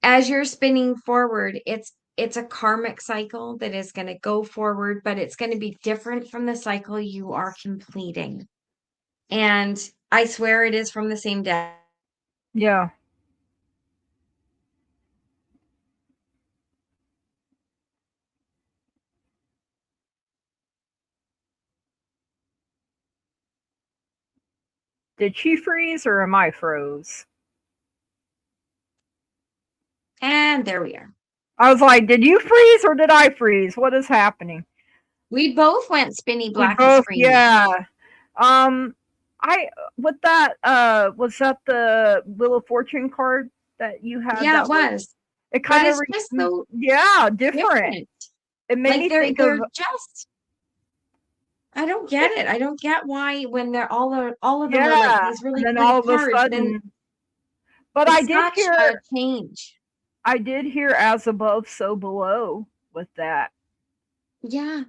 as you're spinning forward, it's a karmic cycle that is going to go forward, but it's going to be different from the cycle you are completing. And I swear it is from the same deck. Yeah. Did she freeze or am I froze? And there we are. I was like, did you freeze or did I freeze? What is happening? We both went spinny We blacky both, screeny. yeah. Um, I with that, was that the Wheel of Fortune card that you had? Yeah, it That was was. it. But Kind of, it's just so yeah, different. different. It made Like me they're think of they're just I don't get it. I don't get why when they're all of them are like yeah, these and really then great all of a cards, then sudden, but it's such a change. I did hear as above, so below with that. Yeah.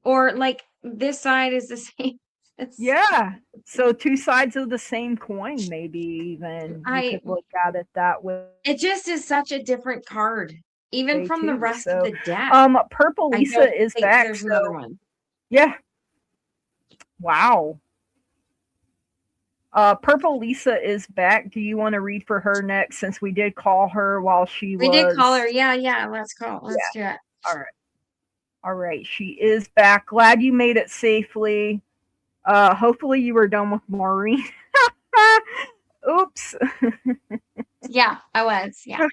Or like this side is the same. It's Yeah. So two sides of the same coin, maybe even you I could look at it that way it just is such a different card, even from the too. rest of So, the deck. Purple I Lisa don't is think back. there's another So one. yeah, wow. Purple Lisa is back. Do you want to read for her next? Since we did call her while she We did call her. was. Yeah, yeah. Let's call. Yeah. Let's do it. All right. All right. She is back. Glad you made it safely. Hopefully you were done with Maureen. Oops. Yeah, I was. Yeah.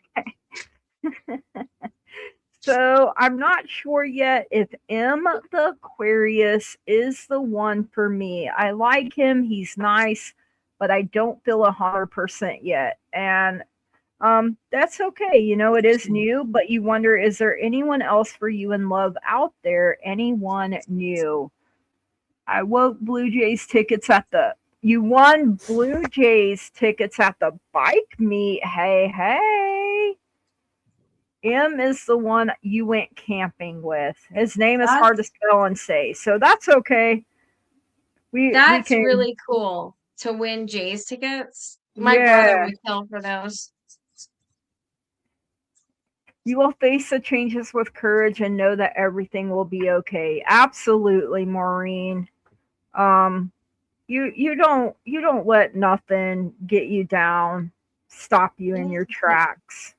So I'm not sure yet if M the Aquarius is the one for me. I like him, he's nice, but I don't feel 100% yet. And that's okay. You know, it is new, but you wonder, is there anyone else for you in love out there? Anyone new? I won Blue Jays tickets at the you won Blue Jays tickets at the bike meet. Hey, hey. M is the one you went camping with. His name is hard to That's spell and say, so that's okay. We that's can, really cool to win Jay's tickets. My brother yeah. would kill for those. You will face the changes with courage and know that everything will be okay. Absolutely, Maureen. Um, you don't let nothing get you down, stop you in your tracks.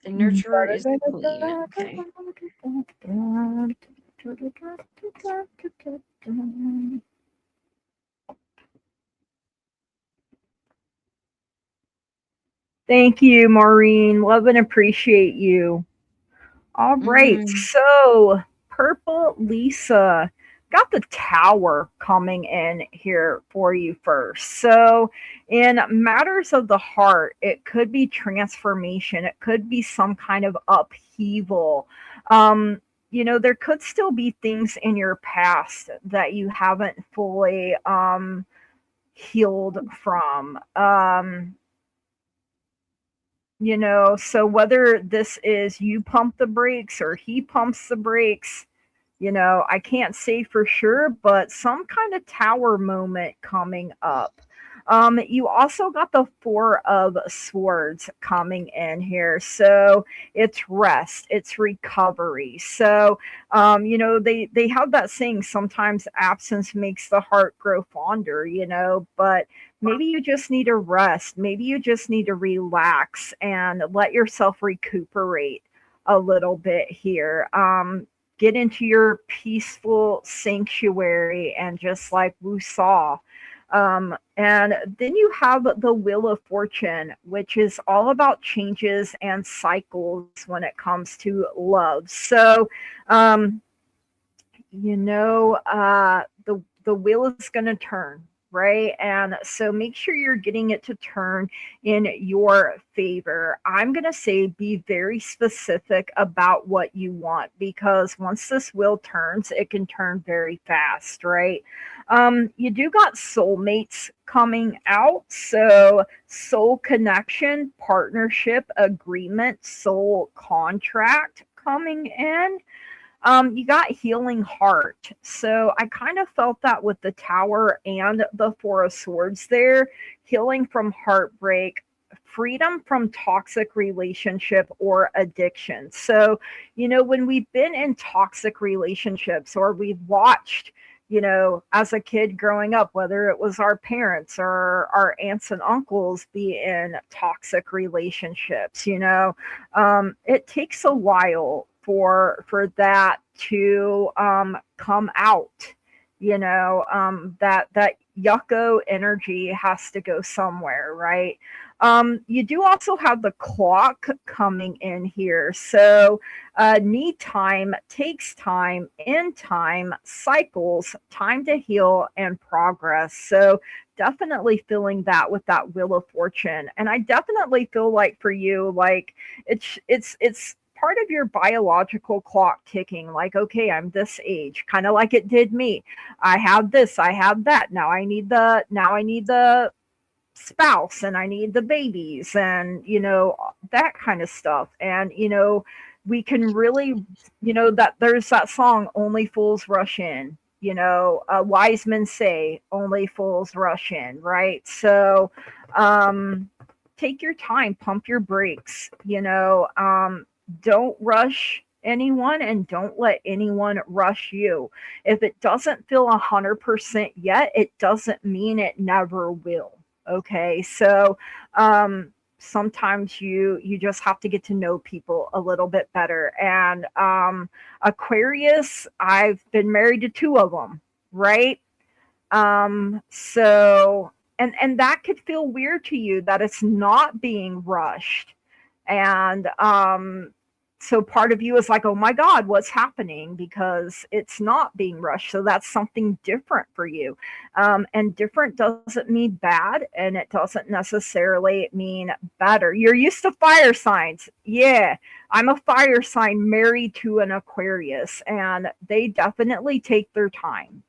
The nurturer is complete. Okay. Thank you, Maureen. Love and appreciate you. All right, Mm-hmm. so Purple Lisa got the tower coming in here for you first. So, in matters of the heart, it could be transformation, it could be some kind of upheaval. Um, there could still be things in your past that you haven't fully healed from. So whether this is you pump the brakes or he pumps the brakes, I can't say for sure, but some kind of tower moment coming up. You also got the Four of Swords coming in here. So it's rest, it's recovery. So, they have that saying, sometimes absence makes the heart grow fonder, but maybe you just need to rest. Maybe you just need to relax and let yourself recuperate a little bit here. Get into your peaceful sanctuary and just like Wusaw. And then you have the Wheel of Fortune, which is all about changes and cycles when it comes to love. So, um, the wheel is going to turn, right? And so make sure you're getting it to turn in your favor. I'm going to say be very specific about what you want, because once this wheel turns, it can turn very fast, right? You do got soulmates coming out. So soul connection, partnership, agreement, soul contract coming in. You got healing heart. So I kind of felt that with the tower and the Four of Swords there. Healing from heartbreak, freedom from toxic relationship or addiction. So, when we've been in toxic relationships or we've watched, as a kid growing up, whether it was our parents or our aunts and uncles be in toxic relationships, it takes a while for that to come out. That yucko energy has to go somewhere, right? You do also have the clock coming in here. So, need time, takes time, in time, cycles, time to heal, and progress. So, definitely feeling that with that Wheel of Fortune. And I definitely feel like for you, like it's part of your biological clock ticking, like, okay, I'm this age, kind of like it did me. I have this, I have that. Now I need the spouse, and I need the babies, and that kind of stuff. And we can really, that there's that song, Only Fools Rush In. Wise men say only fools rush in, right? So, take your time, pump your brakes. Don't rush anyone, and don't let anyone rush you. If it doesn't feel 100% yet, it doesn't mean it never will. Okay, so sometimes you just have to get to know people a little bit better. And Aquarius, I've been married to two of them, right? So, and that could feel weird to you, that it's not being rushed. And so part of you is like, oh my God, what's happening? Because it's not being rushed. So that's something different for you. And different doesn't mean bad, and it doesn't necessarily mean better. You're used to fire signs. Yeah, I'm a fire sign married to an Aquarius, and they definitely take their time.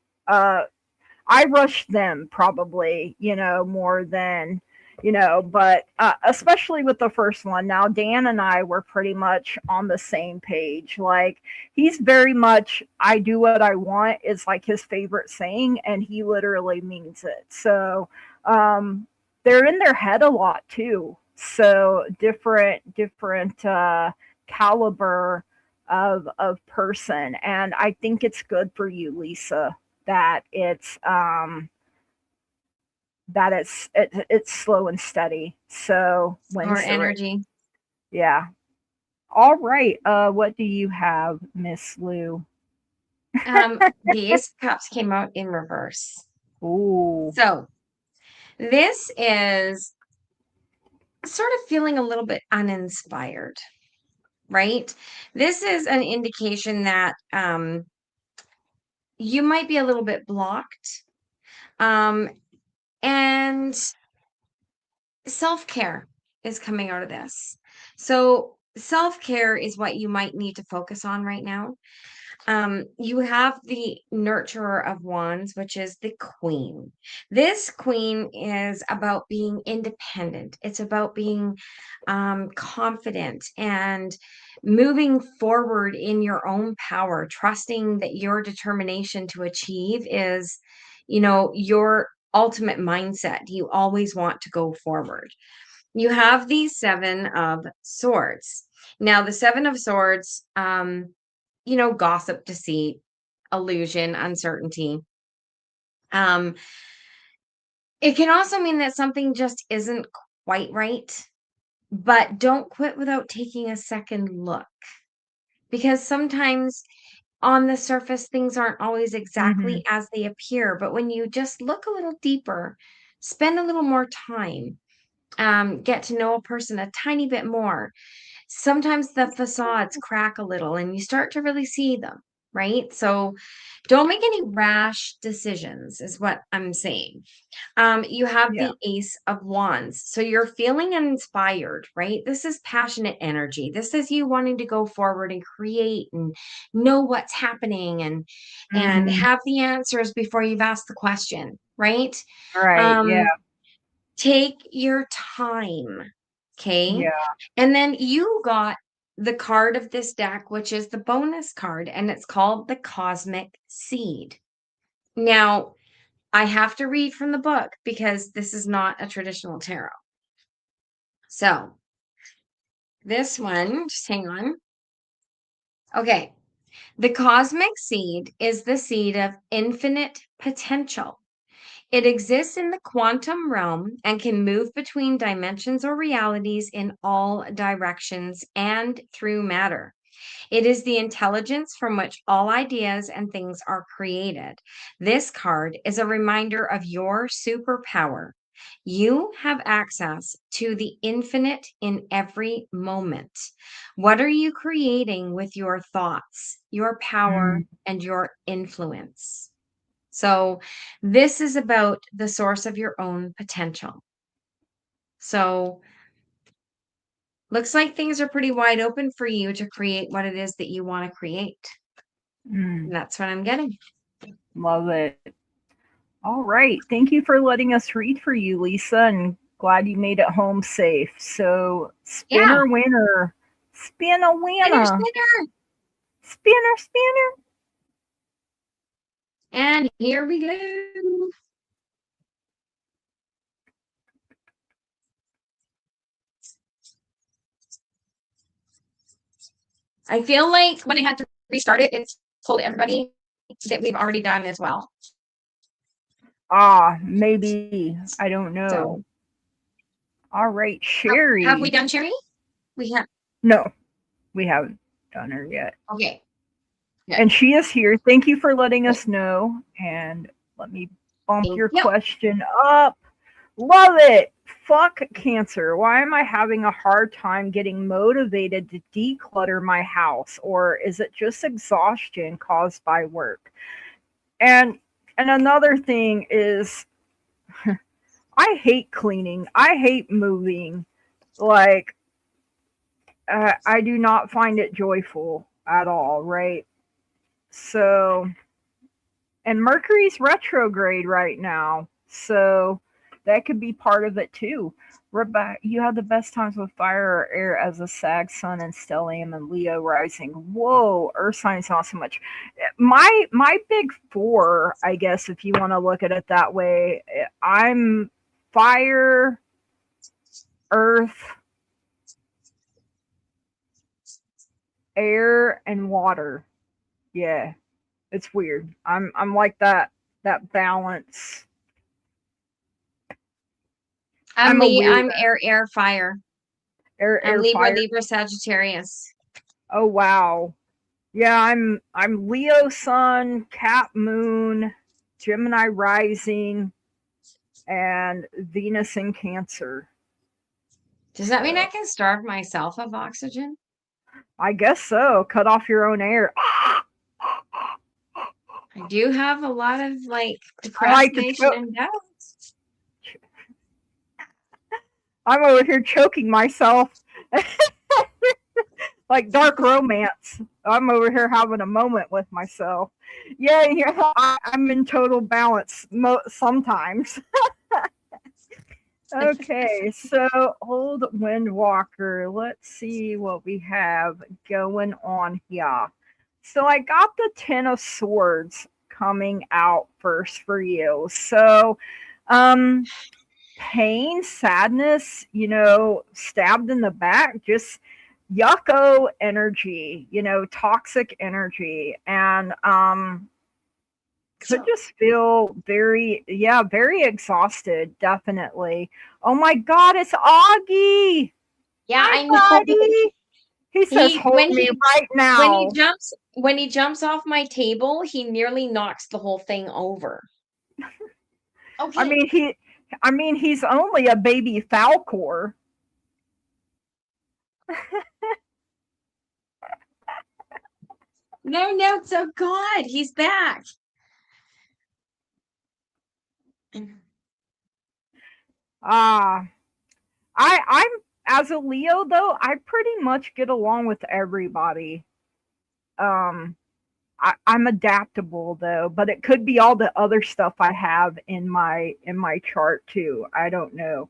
I rushed them probably, more than, but especially with the first one. Now, Dan and I were pretty much on the same page. Like, he's very much, I do what I want, is like his favorite saying, and he literally means it. So, they're in their head a lot too. So, different, caliber of person. And I think it's good for you, Lisa, that it's slow and steady. So when More energy. yeah. All right. What do you have, Miss Lou? The Ace of Cups came out in reverse. Ooh. So this is sort of feeling a little bit uninspired, right? This is an indication that you might be a little bit blocked. And self-care is coming out of this. So self-care is what you might need to focus on right now. You have the nurturer of wands, which is the queen. This queen is about being independent. It's about being confident and moving forward in your own power, trusting that your determination to achieve is, your ultimate mindset. You always want to go forward. You have the Seven of Swords. Now, the Seven of Swords, gossip, deceit, illusion, uncertainty. Um, it can also mean that something just isn't quite right, but don't quit without taking a second look because sometimes on the surface, things aren't always Mm-hmm. exactly as they appear. But when you just look a little deeper, spend a little more time, get to know a person a tiny bit more, sometimes the facades crack a little and you start to really see them, right? So don't make any rash decisions, is what I'm saying. You have Yeah. the Ace of Wands. So you're feeling inspired, right? This is passionate energy. This is you wanting to go forward and create and know what's happening and Mm-hmm. have the answers before you've asked the question, right? Right. Yeah. Um, Take your time. Okay. Yeah. And then you got the card of this deck, which is the bonus card, and it's called the Cosmic Seed. Now, I have to read from the book because this is not a traditional tarot. So, this one, just hang on. Okay. The cosmic seed is the seed of infinite potential. It exists in the quantum realm and can move between dimensions or realities in all directions and through matter. It is the intelligence from which all ideas and things are created. This card is a reminder of your superpower. You have access to the infinite in every moment. What are you creating with your thoughts, your power, Mm. and your influence? So, this is about the source of your own potential. So, looks like things are pretty wide open for you to create what it is that you want to create. And Mm. that's what I'm getting. Love it. All right. Thank you for letting us read for you, Lisa, and glad you made it home safe. So, Yeah. spinner winner. Spin a Spinner, winner. spinner. Spinner, spinner. And here we go. I feel like when I had to restart it, it's told everybody that we've already done as well. Ah, maybe. I don't know. So, All right, have we Sherry. done Cherry? We have. No, we haven't done her yet. Okay. Good. And she is here. Thank you for letting us know. And let me bump Thank your you. question up. Love it. Fuck cancer. Why am I having a hard time getting motivated to declutter my house? Or is it just exhaustion caused by work? And another thing is I hate cleaning. I hate moving. Like I do not find it joyful at all, right? So And Mercury's retrograde right now. So that could be part of it too. Rebecca, you had the best times with fire or air as a Sag Sun and Stellium and Leo rising. Whoa, Earth signs not so much. My big four, I guess, if you want to look at it that way, I'm fire, earth, air, and water. Yeah, it's weird. I'm like that balance. I'm a weird I'm air, fire. I'm air Libra, fire. Libra, Sagittarius. Oh wow. Yeah, I'm Leo sun, Cap moon, Gemini rising, and Venus in Cancer. Does that mean I So can starve myself of oxygen? I guess so. Cut off your own air. I do have a lot of like I like to procrastination choke. and doubt. I'm over here choking myself. Like dark romance. I'm over here having a moment with myself. Yeah, I'm in total balance sometimes. Okay, so Old Windwalker. Let's see what we have going on here. So I got the Ten of Swords coming out first for you. So, um, pain, sadness, stabbed in the back, just yucko energy, toxic energy, and could So just feel very exhausted, definitely. Oh my god, it's Augie. yeah, Hi I know. buddy. He says He hold me right now. when he jumps off my table, he nearly knocks the whole thing over. I Okay. mean he I mean he's only a baby Falcor. No notes. Oh God, he's back. Ah, I'm as a Leo though, I pretty much get along with everybody. Um I'm adaptable though, but it could be all the other stuff I have in my chart too. I don't know.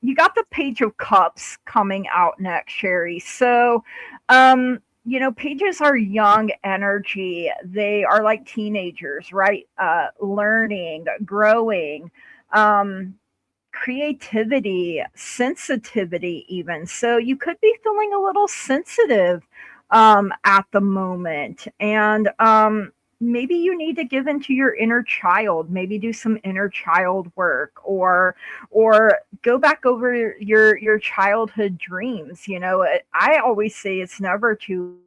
You got the Page of Cups coming out next, Sherry. So, pages are young energy. They are like teenagers, right? Learning, growing, um, creativity, sensitivity, even. So you could be feeling a little sensitive at the moment. And maybe you need to give into your inner child, maybe do some inner child work, or go back over your childhood dreams. I always say it's never too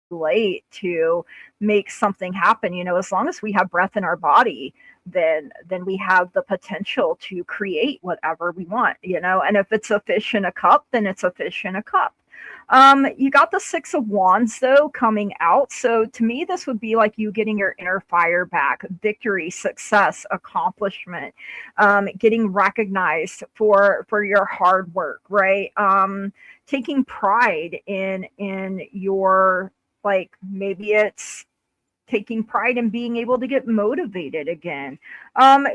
late to make something happen. As long as we have breath in our body, then we have the potential to create whatever we want. And if it's a fish in a cup, then it's a fish in a cup. You got the Six of Wands though coming out. So to me, this would be like you getting your inner fire back, victory, success, accomplishment, getting recognized for your hard work, right? Taking pride in your, like, maybe it's taking pride in being able to get motivated again.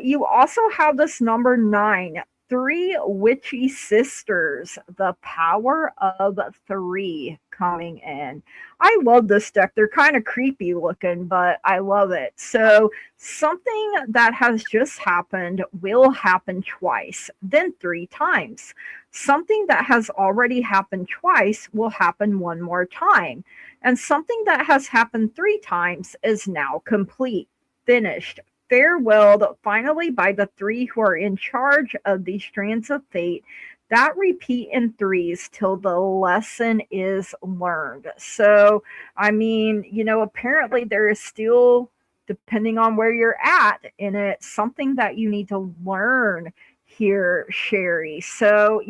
You also have this number 9, three witchy sisters, the power of three coming in. I love this deck. They're kind of creepy looking, but I love it. So something that has just happened will happen twice, then 3 times. Something that has already happened twice will happen one more time. And something that has happened 3 times is now complete, finished, farewelled finally by the three who are in charge of these strands of fate that repeat in threes till the lesson is learned. So, I mean, apparently there is still, depending on where you're at in it, something that you need to learn here, Sherry. So,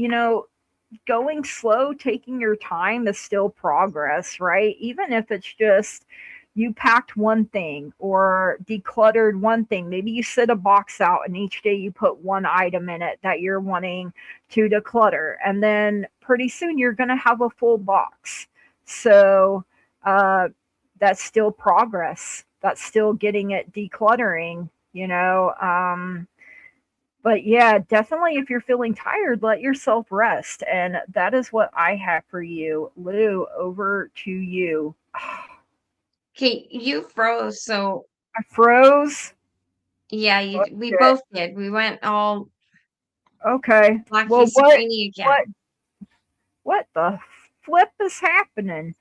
going slow, taking your time is still progress, right? Even if it's just you packed one thing or decluttered one thing. Maybe you set a box out and each day you put one item in it that you're wanting to declutter. And then pretty soon you're going to have a full box. So, that's still progress. That's still getting it decluttering, you know. But yeah, definitely if you're feeling tired, let yourself rest. And that is what I have for you. Lou, over to you. Okay, you froze, so I froze. yeah, Oh, we shit. both did. We went all Okay. blacky Well, what screeny what again. what the flip is happening?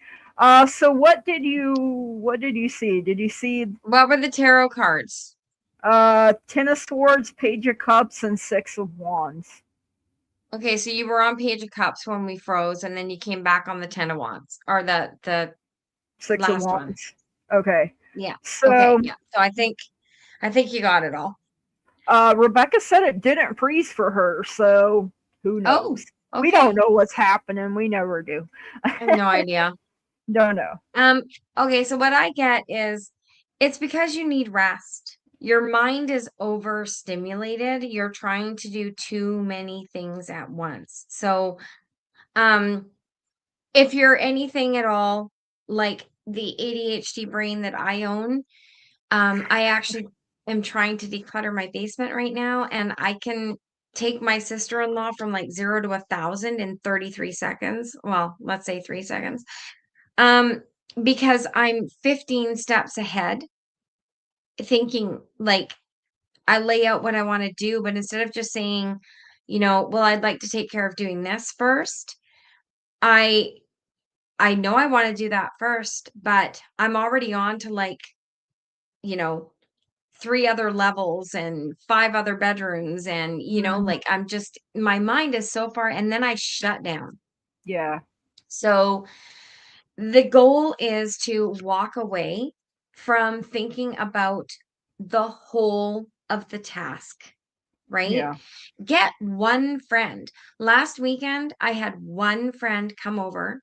So what did you see? Did you see What were the tarot cards? Ten of Swords, Page of Cups, and Six of Wands? Okay, so you were on Page of Cups when we froze, and then you came back on the Ten of Wands, or the Six of last one. Wands. Okay. Yeah. Okay, So yeah. So I think you got it all. Rebecca said it didn't freeze for her, so who Oh, knows? We okay. don't know what's happening. We never do. I have no idea. Don't know. Um, okay, so what I get is it's because you need rest. Your mind is overstimulated. You're trying to do too many things at once. So, um, if you're anything at all like the ADHD brain that I own, I actually am trying to declutter my basement right now, and I can take my sister-in-law from like 0 to 1,000 in 33 seconds. Well, let's say 3 seconds. Um, because I'm 15 steps ahead, thinking like I lay out what I want to do, but instead of just saying, well, I'd like to take care of doing this first, I I know I want to do that first, but I'm already on to like, you know, 3 other levels and 5 other bedrooms and, Mhm. like I'm just my mind is so far and then I shut down. Yeah. So the goal is to walk away from thinking about the whole of the task, right? Yeah. Get one friend. Last weekend, I had one friend come over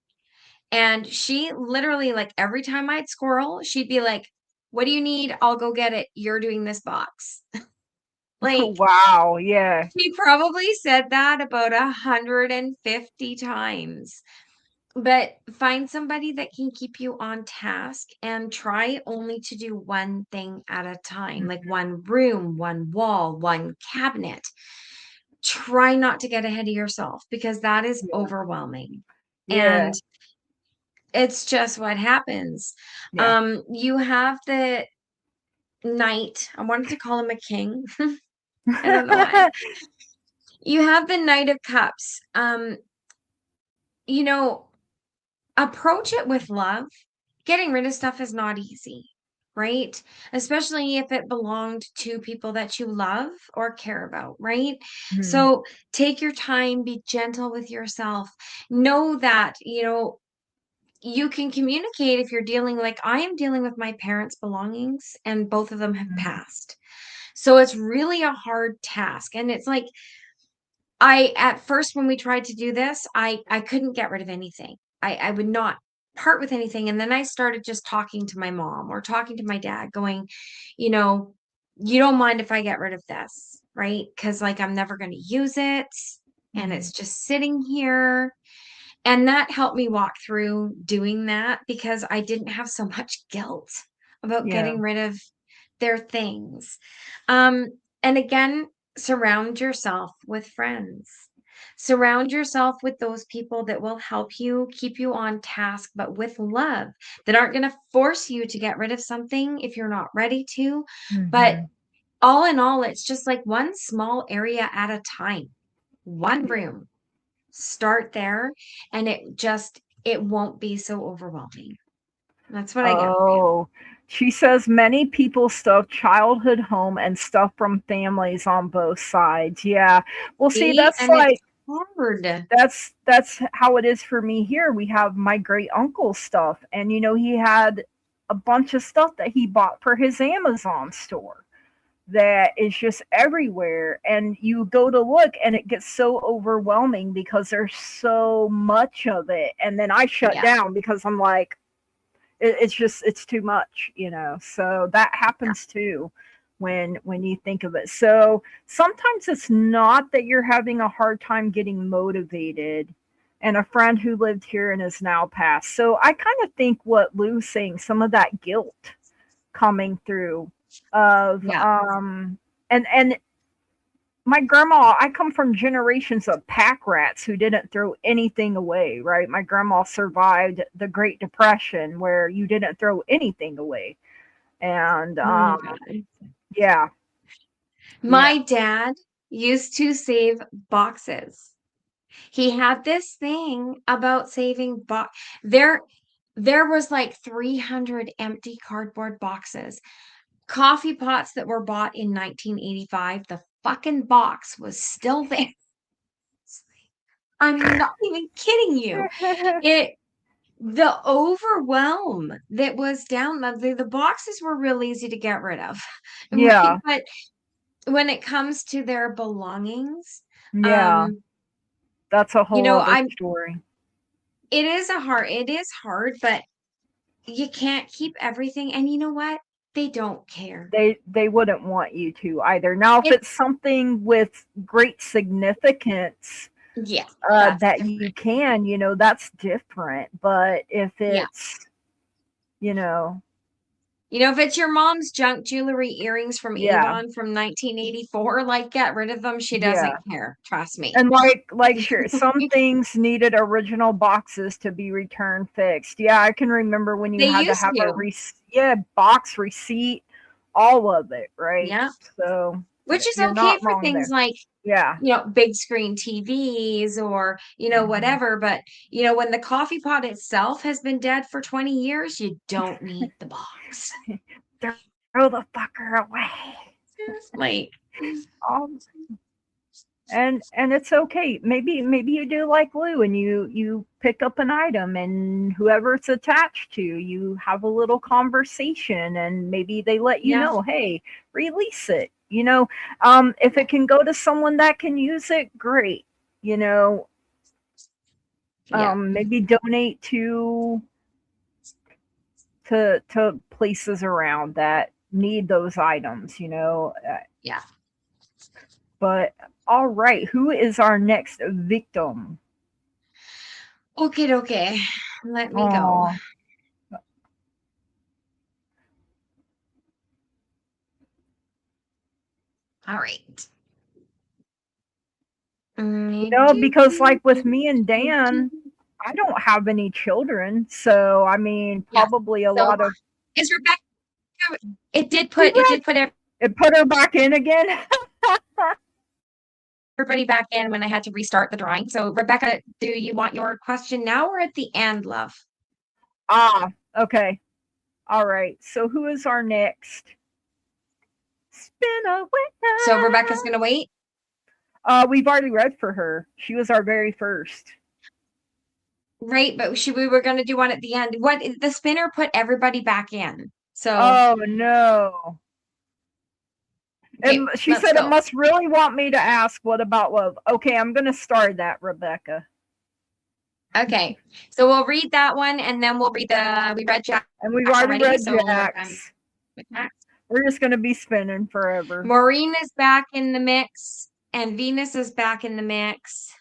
and she literally, like every time I'd squirrel, she'd be like, "What do you need? I'll go get it. You're doing this box." Like, Wow. Yeah. she probably said that about 150 times. But find somebody that can keep you on task and try only to do one thing at a time, like Mhm. one room, one wall, one cabinet. Try not to get ahead of yourself because that is Yeah. overwhelming. Yeah. And it's just what happens. Yeah. You have the knight. I wanted to call him a king. I don't know why. You have the Knight of Cups. You know, approach it with love. Getting rid of stuff is not easy, right? Especially if it belonged to people that you love or care about, right? Mhm. So take your time, be gentle with yourself. Know that, you can communicate if you're dealing like I am dealing with my parents' belongings and both of them have Mhm. passed. So it's really a hard task. And it's like I at first when we tried to do this, I couldn't get rid of anything. I would not part with anything, and then I started just talking to my mom or talking to my dad going, you know, "You don't mind if I get rid of this, right? Because like, I'm never gonna use it, and Mhm. it's just sitting here." And that helped me walk through doing that because I didn't have so much guilt about Yeah. getting rid of their things. Um, and again, surround yourself with friends. Surround yourself with those people that will help you keep you on task, but with love, that aren't going to force you to get rid of something if you're not ready to. But Mhm. all in all, it's just like one small area at a time, one Yeah. room. Start there, and it won't be so overwhelming. That's what I get for you. Oh, she says many people stuff childhood home and stuff from families on both sides. Yeah. Well, see, See? that's And it's like hard. that's how it is for me here. We have my great uncle's stuff, and he had a bunch of stuff that he bought for his Amazon store that is just everywhere, and you go to look and it gets so overwhelming because there's so much of it, and then I shut Yeah, down because I'm like, it's too much, so that yeah, happens too when you think of it. So sometimes it's not that you're having a hard time getting motivated. and a friend who lived here and is now passed. So I kind of think what Lou's saying, some of that guilt coming through of Yeah. and my grandma, I come from generations of pack rats who didn't throw anything away, right? My grandma survived the Great Depression where you didn't throw anything away. And Oh my God. yeah, yeah, My dad used to save boxes. He had this thing about saving there was like 300 empty cardboard boxes. Coffee pots that were bought in 1985, the fucking box was still there. I'm not even kidding you. It the overwhelm that was down the boxes were real easy to get rid of. Right? yeah, But when it comes to their belongings, yeah. um, That's a you whole know, other I'm story. it is hard, but you can't keep everything. And you know what? They don't care. They wouldn't want you to either. Now, if It it's something with great significance, Yes, that's that you different. can, that's different. But if Yeah. it's, you know, If it's your mom's junk jewelry earrings from yeah, Avon from 1984, like get rid of them. She doesn't yeah. care. Trust me. And sure, some things needed original boxes to be returned fixed. Yeah, I can remember when you They had to used have a to. box receipt, all of it, right? Yeah. So Which is you're okay not for wrong things there. like, Yeah. big screen TVs or, Mhm. whatever. But, when the coffee pot itself has been dead for 20 years, you don't need the box. Throw the fucker away. Like, Um, and it's okay. Maybe you do like Lou, and you pick up an item, and whoever it's attached to, you have a little conversation, and maybe they let you yeah, know, hey, release it. If yeah, it can go to someone that can use it, great. You know, yeah, maybe donate to places around that need those items. yeah. But all right, who is our next victim? Okay, okay. Let me go. Oh, All right. because like with me and Dan, I don't have any children, so I mean, Yes. probably a So lot of is Rebecca, it correct. did put It put her back in again. everybody back in when I had to restart the drawing. So Rebecca, do you want your question now or at the end, love? Okay. All right. So who is our next? Spin a So Rebecca's winner. gonna wait. We've already read for her. She was our very first. Right, but we were gonna do one at the end. What the spinner put everybody back in. So Oh no. okay, She let's said it go. must really want me to ask what about love. Okay, I'm gonna start that, Rebecca. Okay. So we'll read that one and then we'll read we read Jack's And we've already already. read So we're done Jack's. with that. We're just gonna be spinning forever. Maureen is back in the mix and Venus is back in the mix.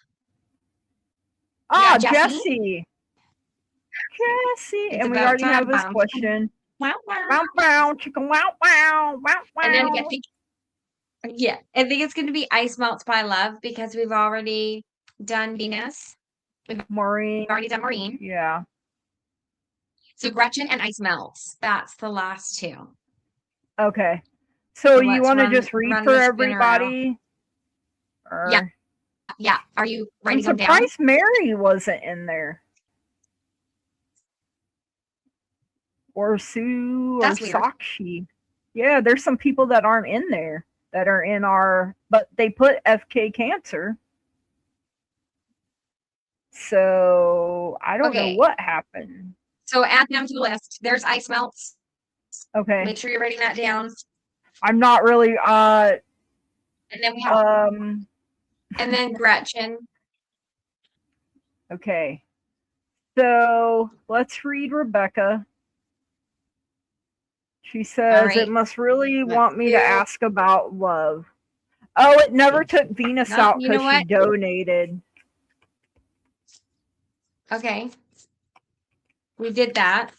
We got Jesse. Jesse. Jesse. It's And we about already have time. his question. Wow, wow. Wow, wow, chicken, wow, wow, wow, And then wow. I think it's going to be Ice Melts by Love because we've already done Venus. We've Maureen. already done Maureen. Yeah. So Gretchen and Ice Melts. That's the last two. Okay. So you let's want to run just read run for the spinner out. everybody? Yeah, Or yeah. Are you I'm writing them down? surprised Mary wasn't in there. Or Sue or That's weird. Sakshi. Yeah, there's some people that aren't in there that are in our, but they put FK Cancer. So I don't know Okay. what happened. So add them to the list. There's Ice Melts. Okay. Make sure you're writing that down. I'm not really And then we have and then Gretchen. okay. So let's read Rebecca. She says right. it must really Let's want me to do- ask about love. Oh, it never took Venus No, out you know because she what? donated. Okay. We did that.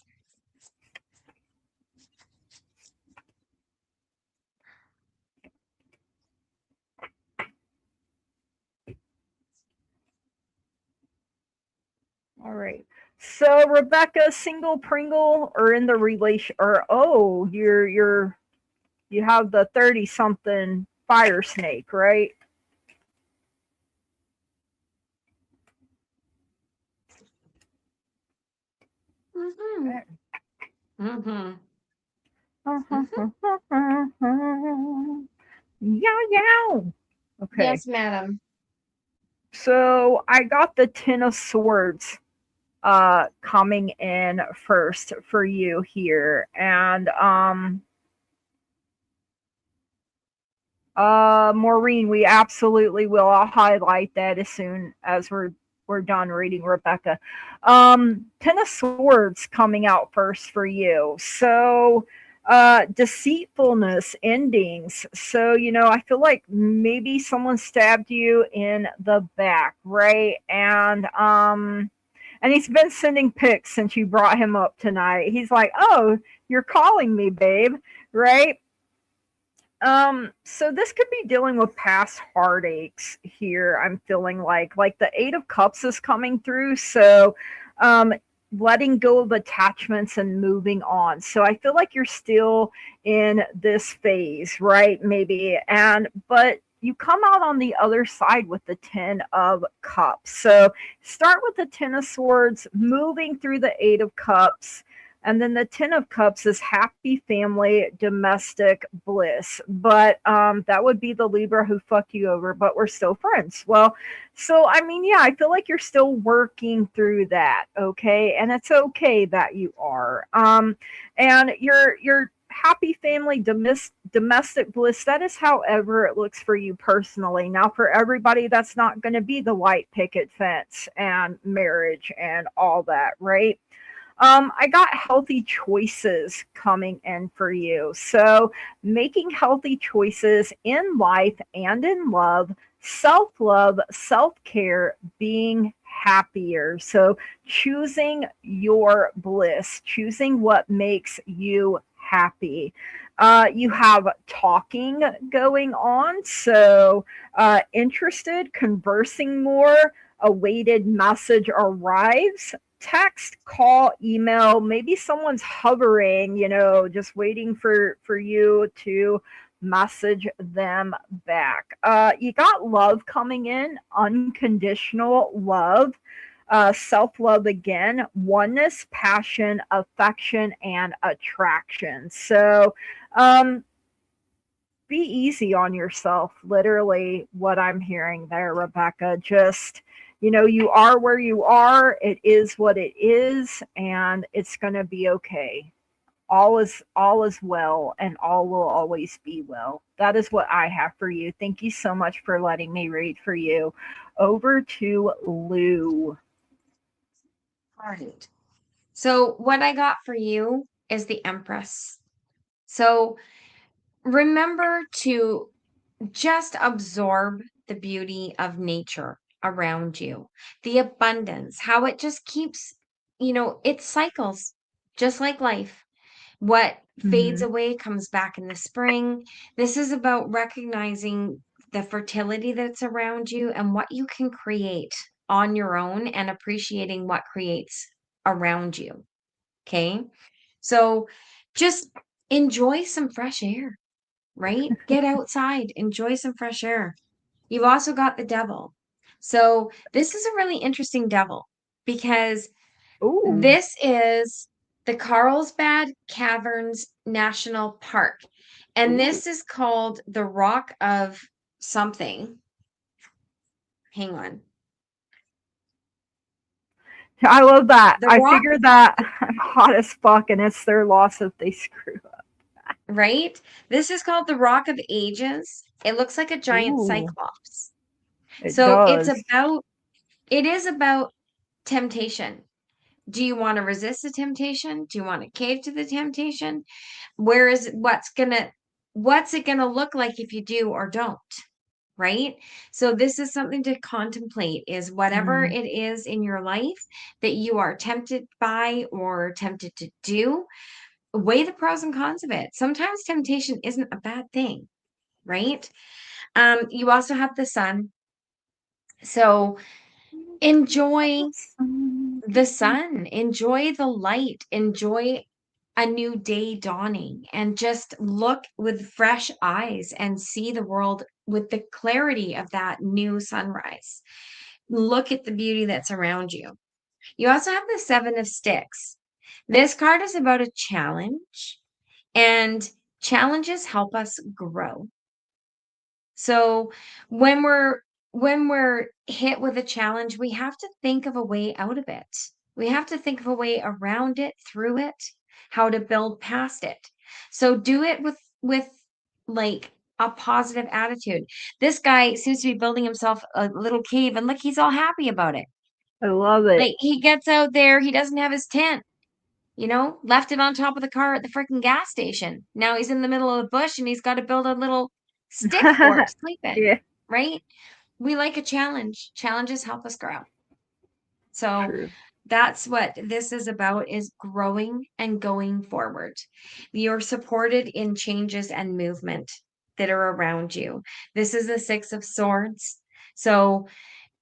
All right. So Rebecca, single Pringle or in the relation or oh, you have the 30 something fire snake, right? Mm-hmm. Okay. Mm-hmm. Mm-hmm. Yow yow. Okay. Yes, madam. So I got the Ten of Swords coming in first for you here. And Maureen, we absolutely will. I'll highlight that as soon as we're done reading Rebecca. Ten of Swords coming out first for you. So deceitfulness endings. So, I feel like maybe someone stabbed you in the back, right? And he's been sending pics since you brought him up tonight. He's like, "Oh, you're calling me, babe," right? So this could be dealing with past heartaches here. I'm feeling like the Eight of Cups is coming through. So, um, letting go of attachments and moving on. So I feel like you're still in this phase, right? Maybe, but you come out on the other side with the Ten of Cups. So start with the Ten of Swords, moving through the Eight of Cups, and then the Ten of Cups is happy family, domestic bliss. But that would be the Libra who fucked you over, but we're still friends. Well, so I mean, yeah, I feel like you're still working through that, okay? And it's okay that you are. And your happy family, domestic bliss, that is however it looks for you personally. Now, for everybody, that's not going to be the white picket fence and marriage and all that, right? I got healthy choices coming in for you. So, making healthy choices in life and in love, self care, being happier. So, choosing your bliss, choosing what makes you happy. You have talking going on. So, interested, conversing more, a weighted message arrives, text, call, email, maybe someone's hovering, just waiting for you to message them back. You got love coming in, unconditional love, self-love again, oneness, passion, affection, and attraction. So be easy on yourself, literally what I'm hearing there, Rebecca. Just, you are where you are, it is what it is, and it's going to be okay. All is well, and all will always be well. That is what I have for you. Thank you so much for letting me read for you. Over to Lou. All right. So what I got for you is the Empress. So remember to just absorb the beauty of nature around you, the abundance, how it just keeps, it cycles just like life. What fades Mm-hmm. away comes back in the spring. This is about recognizing the fertility that's around you and what you can create on your own and appreciating what creates around you. Okay. So just enjoy some fresh air, right? Get outside, enjoy some fresh air. You've also got the devil. So this is a really interesting devil because Ooh. this is the Carlsbad Caverns National Park. And Ooh. this is called the Rock of something. Hang on. I love that. The I Rock, figured that I'm hot as fuck, and it's their loss if they screw up. right? This is called the Rock of Ages. It looks like a giant Ooh, cyclops. it So does. it is about temptation. Do you want to resist the temptation? Do you want to cave to the temptation? Where is what's it gonna look like if you do or don't? right? So this is something to contemplate, is whatever Mm. it is in your life that you are tempted by or tempted to do, weigh the pros and cons of it. Sometimes temptation isn't a bad thing, right? You also have the sun. So enjoy the sun, enjoy the light, enjoy a new day dawning, and just look with fresh eyes and see the world with the clarity of that new sunrise. Look at the beauty that's around you. You also have the Seven of Sticks. This card is about a challenge, and challenges help us grow. So when we're hit with a challenge, we have to think of a way out of it. We have to think of a way around it, through it, how to build past it. So do it with like a positive attitude. This guy seems to be building himself a little cave, and look, he's all happy about it. I love it. Like, he gets out there, he doesn't have his tent, left it on top of the car at the freaking gas station. Now he's in the middle of the bush and he's got to build a little stick fort to sleep in, Yeah, right? We like a challenge. Challenges help us grow. So true. that's what this is about, is growing and going forward. You're supported in changes and movement that are around you. This is the Six of Swords. So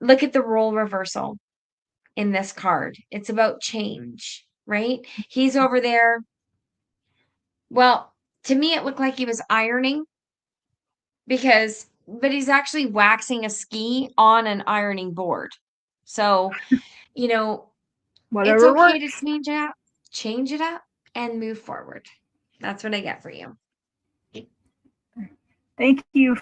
look at the role reversal in this card. It's about change, right? He's over there. Well, to me, it looked like he was ironing but he's actually waxing a ski on an ironing board. So, you know, it's Whatever okay to works. change it up and move forward. That's what I get for you. Thank you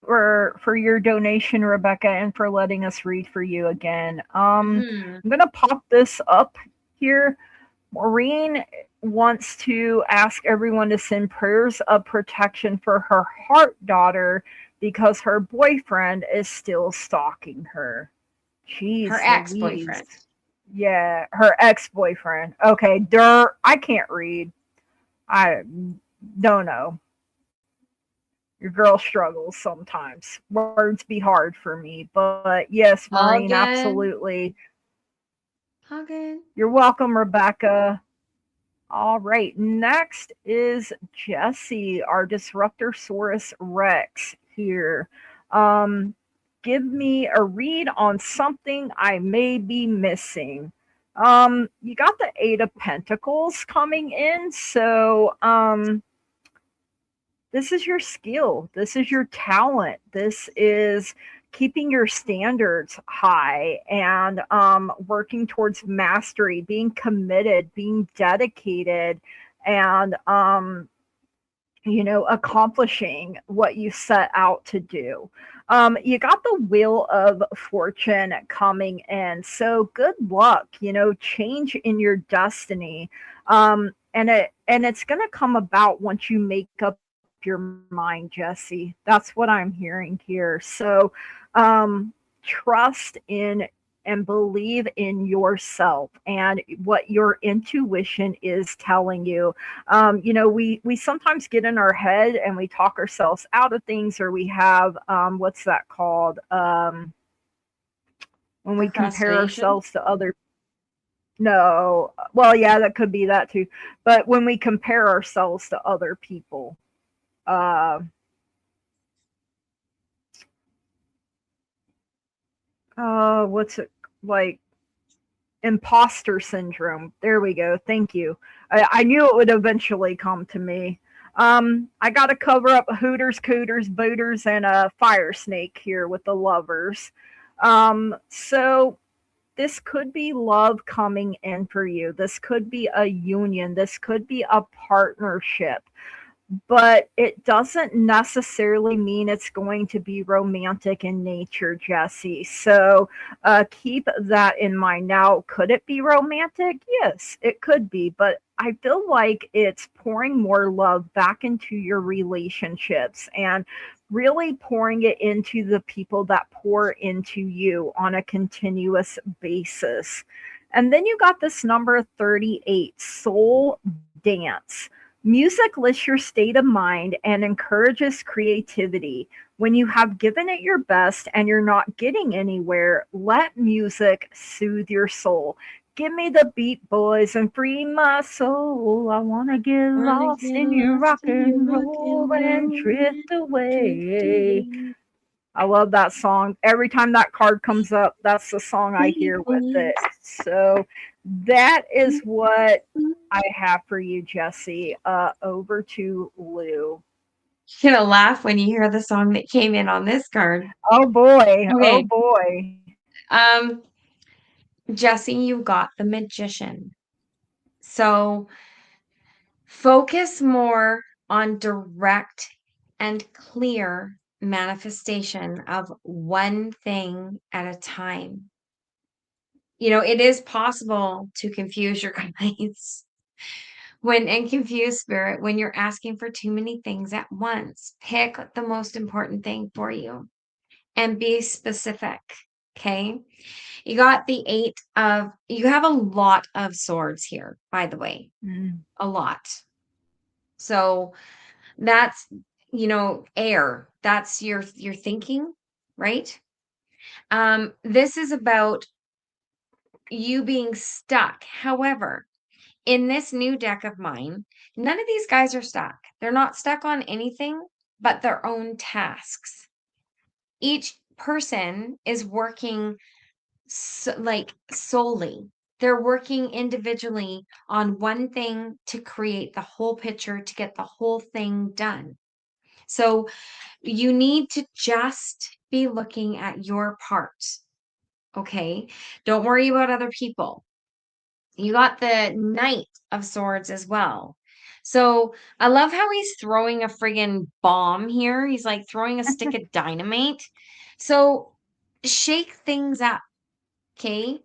for your donation, Rebecca, and for letting us read for you again. Hmm. I'm gonna pop this up here. Maureen wants to ask everyone to send prayers of protection for her heart daughter because her boyfriend is still stalking her. Her Jeez Louise. ex-boyfriend. Yeah, her ex-boyfriend. Okay, I can't read. I don't know. Your girl struggles sometimes. Words be hard for me. But yes, All Maureen, good. absolutely. All good. You're welcome, Rebecca. All right, next is Jesse, our Disruptorsaurus Rex here. Um, Give me a read on something I may be missing. You got the Eight of Pentacles coming in, so this is your skill. This is your talent. This is keeping your standards high and working towards mastery, being committed, being dedicated, and accomplishing what you set out to do. You got the Wheel of Fortune coming in, so good luck. Change in your destiny, and it's going to come about once you make up your mind, Jesse. That's what I'm hearing here. So, trust in and believe in yourself and what your intuition is telling you. We sometimes get in our head and we talk ourselves out of things, or we have what's that called? When we compare Procrastination. ourselves to other. No, well, yeah, that could be that too. But when we compare ourselves to other people, uh, what's it like? Imposter syndrome. There we go. Thank you. I knew it would eventually come to me. I got to cover up Hooters, Cooters, Booters, and a Fire Snake here with the lovers. So this could be love coming in for you. This could be a union. This could be a partnership, but it doesn't necessarily mean it's going to be romantic in nature, Jesse. So keep that in mind. Now, could it be romantic? Yes, it could be, but I feel like it's pouring more love back into your relationships and really pouring it into the people that pour into you on a continuous basis. And then you got this number 38, Soul Dance. Music lifts your state of mind and encourages creativity. When you have given it your best and you're not getting anywhere, let music soothe your soul. Give me the beat, boys, and free my soul. I want to get Wanna lost get in your lost rock in your and rock roll and and roll drift and drift away. away. I love that song. Every time that card comes up, that's the song I hear with it. So that is what I have for you, Jesse. Over to Lou. You're gonna laugh when you hear the song that came in on this card. Oh boy. Oh Okay. boy. Um, Jesse, you got the Magician. So focus more on direct and clear manifestation of one thing at a time. It is possible to confuse your guides and confuse spirit when you're asking for too many things at once. Pick the most important thing for you and be specific. Okay. You got you have a lot of swords here, by the way, a lot. So that's, air. That's your thinking, right? This is about you being stuck. However, in this new deck of mine, none of these guys are stuck. They're not stuck on anything but their own tasks. Each person is working solely. They're working individually on one thing to create the whole picture, to get the whole thing done. So you need to just be looking at your part. Okay. Don't worry about other people. You got the Knight of Swords as well. So I love how he's throwing a friggin' bomb here. He's like throwing a stick of dynamite. So shake things up. Okay.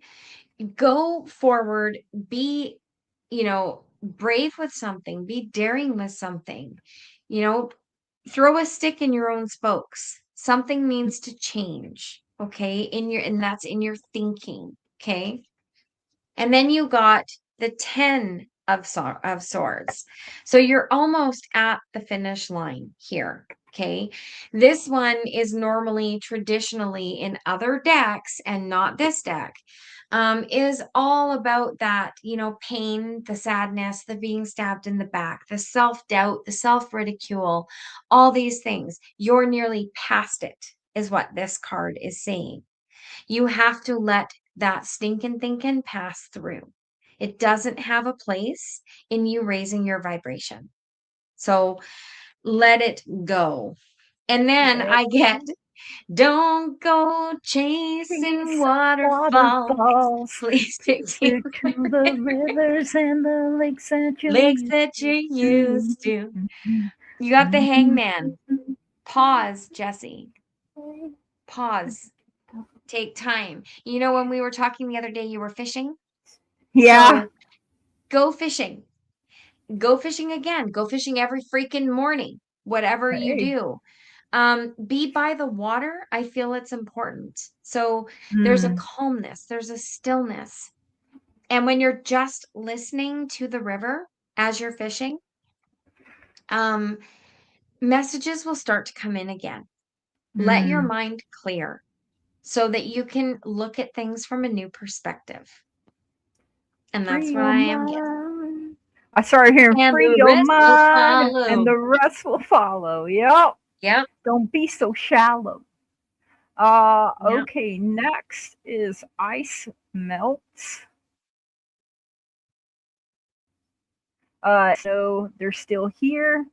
Go forward. Be, brave with something. Be daring with something. You know, throw a stick in your own spokes. Something needs to change. Okay. And that's in your thinking. Okay. And then you got the 10 of swords. So you're almost at the finish line here. Okay. This one is normally traditionally in other decks and not this deck. Is all about that, pain, the sadness, the being stabbed in the back, the self-doubt, the self-ridicule, all these things. You're nearly past it, is what this card is saying. You have to let that stinking thinking pass through. It doesn't have a place in you raising your vibration. So let it go. And then Yep. I get, don't go chasing Chase waterfalls. waterfalls. Please stick to Stick to the rivers and the lakes that you're lakes used that you're to. used to. You got the hangman. Pause, Jesse. Pause. Take time. When we were talking the other day, you were fishing. Yeah. So go fishing. Go fishing again. Go fishing every freaking morning, whatever you Hey. do. Be by the water. I feel it's important. So there's a Mm. calmness, there's a stillness. And when you're just listening to the river as you're fishing, um, messages will start to come in again. Let your Mm. mind clear so that you can look at things from a new perspective. And Free that's what your I am getting. mind. I started hearing And free the your rest will mind and follow. the rest will follow. Yep. Yep. Don't be so shallow. Yep. Okay, next is ice melts. So they're still here.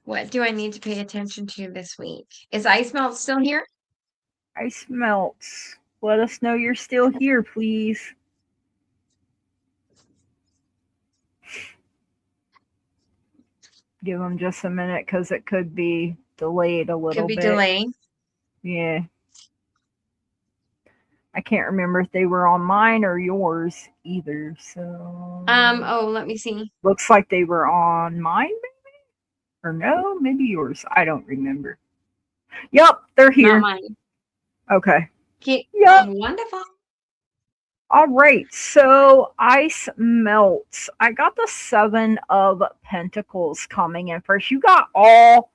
What do I need to pay attention to this week? Is Ice Melt still here? Ice melts. Let us know you're still here, please. Give them just a minute because it could be delayed a Could little be bit. delaying. Yeah. I can't remember if they were on mine or yours either. So Let me see. looks like they were on mine, maybe? Or no, maybe yours. I don't remember. Yep, they're Not here. mine. Okay. Okay. Yep. Wonderful. All right, so ice melts. I got the Seven of Pentacles coming in first. You got all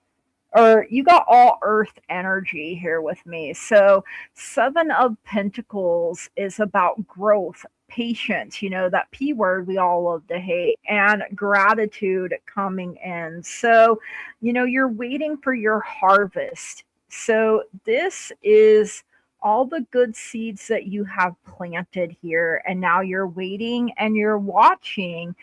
earth energy here with me. So, Seven of Pentacles is about growth, patience, that P word we all love to hate, and gratitude coming in. So, you're waiting for your harvest. So, this is all the good seeds that you have planted here, and now you're waiting and you're watching,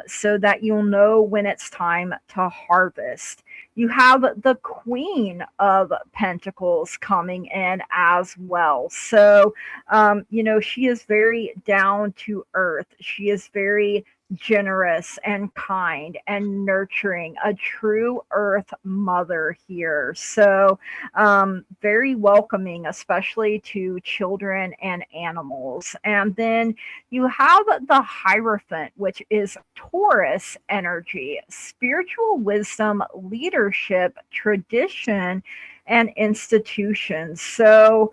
so that you'll know when it's time to harvest. You have the Queen of Pentacles coming in as well. So, she is very down to earth. She is very generous and kind and nurturing, a true earth mother here. So, very welcoming, especially to children and animals. And then you have the Hierophant, which is Taurus energy, spiritual wisdom, leadership, tradition, and institutions. So,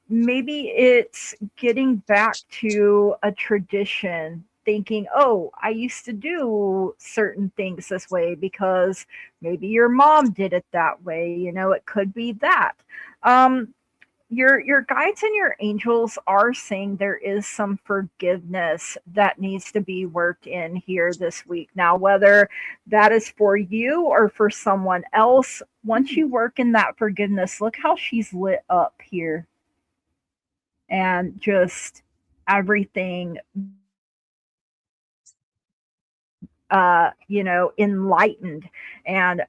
maybe it's getting back to a tradition, thinking, oh, I used to do certain things this way because maybe your mom did it that way. It could be that. Um, your guides and your angels are saying there is some forgiveness that needs to be worked in here this week. Now, whether that is for you or for someone else, once you work in that forgiveness, look how she's lit up here, and just everything, enlightened. And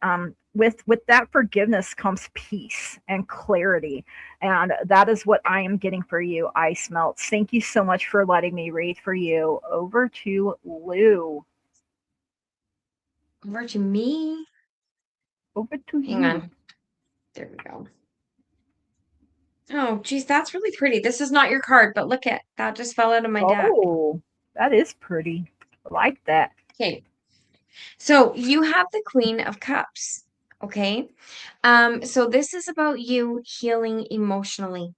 with that forgiveness comes peace and clarity, and that is what I am getting for you, Ice Melts. Thank you so much for letting me read for you. Over to Lou. Over to me. Over to Hang you. on. There we go. Oh, geez, that's really pretty. This is not your card, but look at that just fell out of my deck. Oh, that is pretty. I like that. Okay. So you have the Queen of Cups. Okay. So this is about you healing emotionally.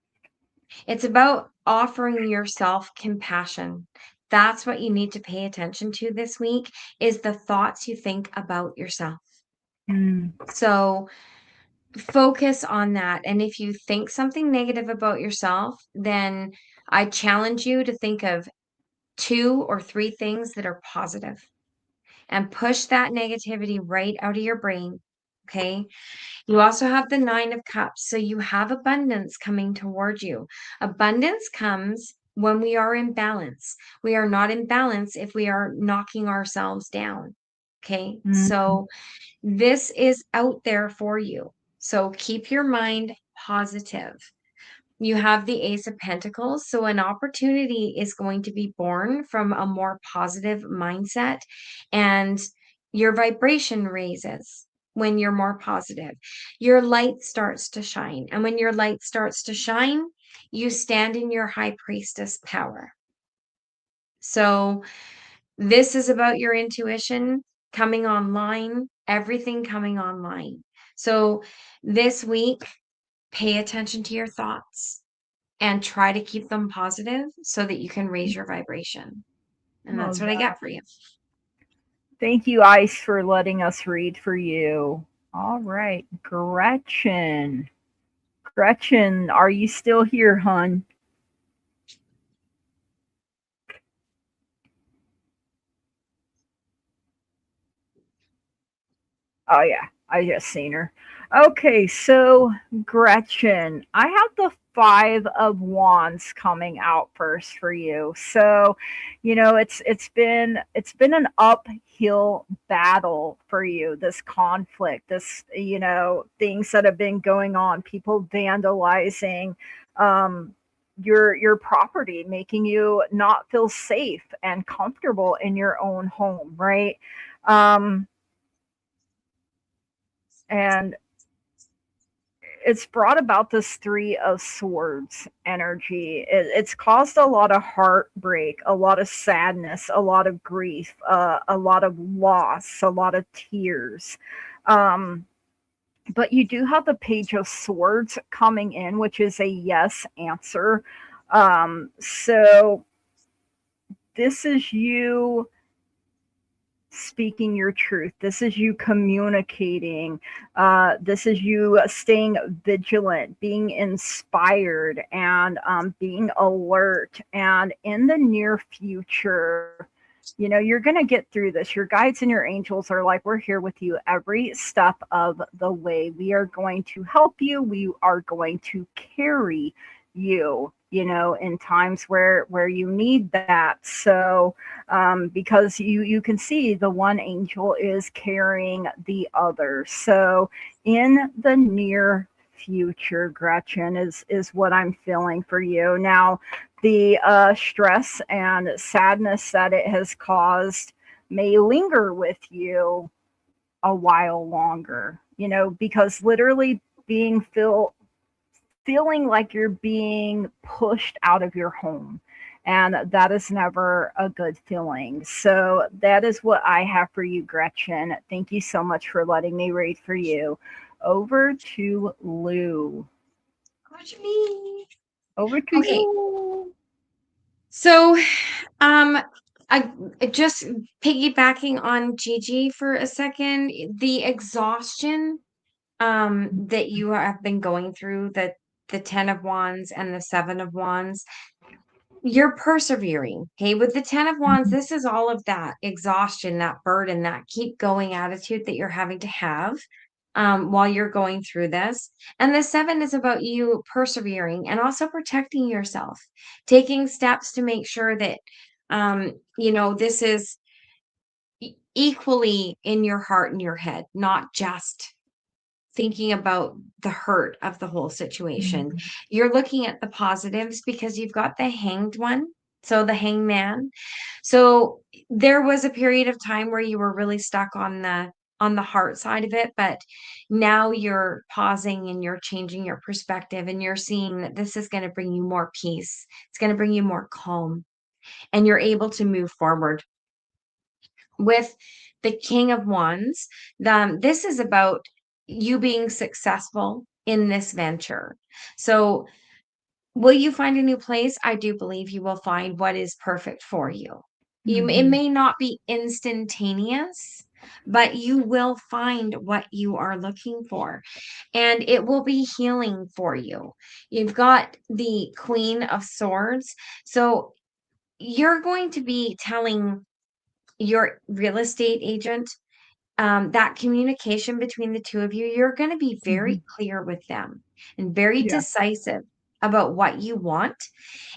It's about offering yourself compassion. That's what you need to pay attention to this week is the thoughts you think about yourself. Mm, So focus on that. And if you think something negative about yourself, then I challenge you to think of 2 or 3 things that are positive and push that negativity right out of your brain. Okay. You also have the 9 of Cups. So you have abundance coming toward you. Abundance comes when we are in balance. We are not in balance if we are knocking ourselves down. Okay. mm, So this is out there for you. So keep your mind positive. You have the Ace of Pentacles. So an opportunity is going to be born from a more positive mindset, and your vibration raises when you're more positive. Your light starts to shine. And when your light starts to shine, you stand in your high priestess power. So this is about your intuition coming online, everything coming online. So this week, pay attention to your thoughts and try to keep them positive so that you can raise your vibration. And that's love what I that. got for you. Thank you, Ice, for letting us read for you. All right, Gretchen. Gretchen, are you still here, hun? Oh yeah, I just seen her. Okay, so Gretchen, I have the Five of Wands coming out first for you. So, it's been an uphill battle for you. This conflict, this things that have been going on, people vandalizing um your property, making you not feel safe and comfortable in your own home, right? Um and it's brought about this Three of Swords energy. It's caused a lot of heartbreak, a lot of sadness, a lot of grief, a lot of loss, a lot of tears. Um, but you do have the Page of Swords coming in, which is a yes answer. So this is you speaking your truth. This is you communicating. This is you staying vigilant, being inspired, and being alert. And in the near future, you're going to get through this. Your guides and your angels are like, we're here with you every step of the way. We are going to help you. We are going to carry you, in times where you need that. So because you can see the one angel is carrying the other. So in the near future, Gretchen, is what I'm feeling for you. Now, the stress and sadness that it has caused may linger with you a while longer, because literally feeling like you're being pushed out of your home. And that is never a good feeling. So that is what I have for you, Gretchen. Thank you so much for letting me read for you. Over to Lou. What do you mean? Over to Okay. you. So, I just piggybacking on Gigi for a second, the exhaustion that you have been going through, the 10 of Wands and the 7 of Wands, you're persevering. Okay, with the 10 of Wands, Mhm. this is all of that exhaustion, that burden, that keep going attitude that you're having to have while you're going through this. And the 7 is about you persevering and also protecting yourself, taking steps to make sure that this is equally in your heart and your head, not just thinking about the hurt of the whole situation. Mhm. You're looking at the positives because you've got the hanged one. So the hangman. So there was a period of time where you were really stuck on the heart side of it, but now you're pausing and you're changing your perspective and you're seeing that this is going to bring you more peace. It's going to bring you more calm and you're able to move forward. With the King of Wands, this is about you being successful in this venture. So, will you find a new place? I do believe you will find what is perfect for you. It Mhm. may not be instantaneous, but you will find what you are looking for, and it will be healing for you. You've got the Queen of Swords, so you're going to be telling your real estate agent, that communication between the two of you, you're going to be very Mhm. clear with them and very Yeah. decisive about what you want.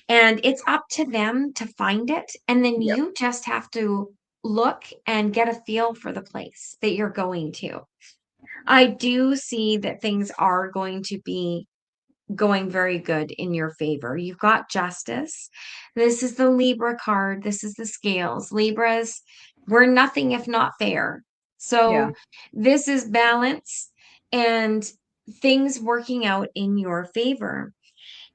And it's up to them to find it. And then Yep. you just have to look and get a feel for the place that you're going to. I do see that things are going to be going very good in your favor. You've got justice. This is the Libra card. This is the scales. Libras, we're nothing if not fair. Yeah. So this is balance and things working out in your favor.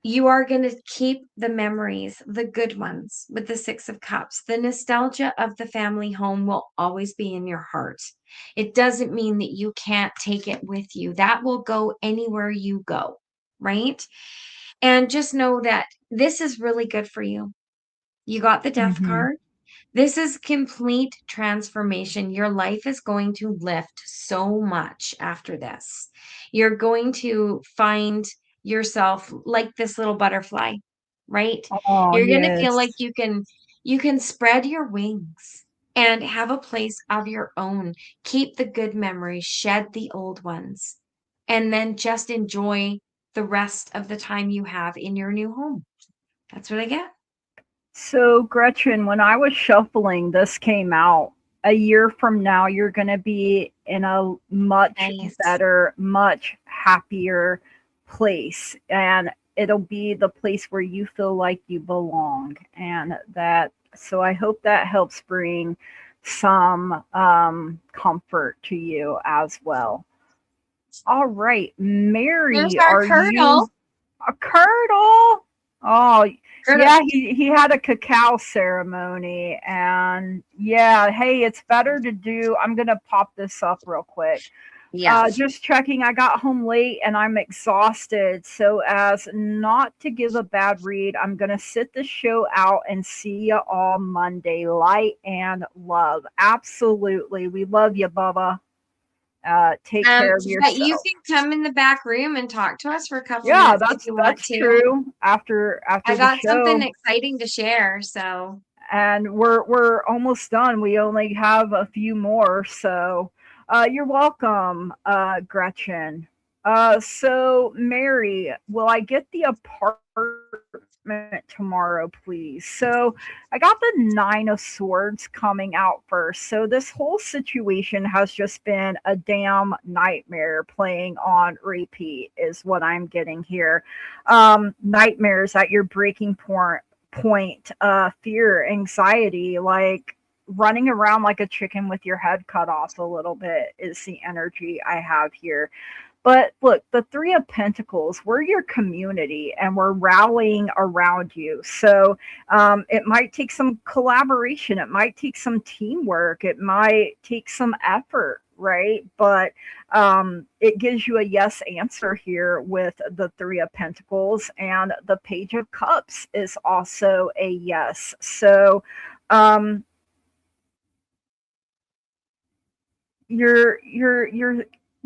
You are going to keep the memories, the good ones, with the Six of Cups. The nostalgia of the family home will always be in your heart. It doesn't mean that you can't take it with you. That will go anywhere you go, right? And just know that this is really good for you. You got the Death Mhm. card. This is complete transformation. Your life is going to lift so much after this. You're going to find yourself like this little butterfly, right? Oh, You're going to feel like yes. you can spread your wings and have a place of your own. Keep the good memories, shed the old ones, and then just enjoy the rest of the time you have in your new home. That's what I get. So, Gretchen, when I was shuffling, this came out. A year from now, you're going to be in a much Nice. better, much happier place. And it'll be the place where you feel like you belong. And so I hope that helps bring some comfort to you as well. All right, There's Mary, our are turtle. you a curdle? Oh, Turtle. yeah, he had a cacao ceremony, and yeah, hey, it's better to do. I'm gonna pop this up real quick. Yes. Just checking. I got home late and I'm exhausted. So, as not to give a bad read, I'm going to sit the show out and see you all Monday. Light and love. Absolutely. We love you, Bubba. Take care of But you yourself. can come in the back room and talk to us for a couple Yeah, minutes if you want that's to. true. I After the got something show, exciting to share, so and we're almost done. We only have a few more, so you're welcome, Gretchen. So Mary, will I get the apartment tomorrow, please? So I got the Nine of Swords coming out first. So this whole situation has just been a damn nightmare playing on repeat, is what I'm getting here. Nightmares at your breaking point, fear, anxiety, like running around like a chicken with your head cut off a little bit is the energy I have here. But look, the Three of Pentacles, we're your community and we're rallying around you. So it might take some collaboration, it might take some teamwork, it might take some effort, right? But it gives you a yes answer here with the Three of Pentacles, and the Page of Cups is also a yes. So um, you're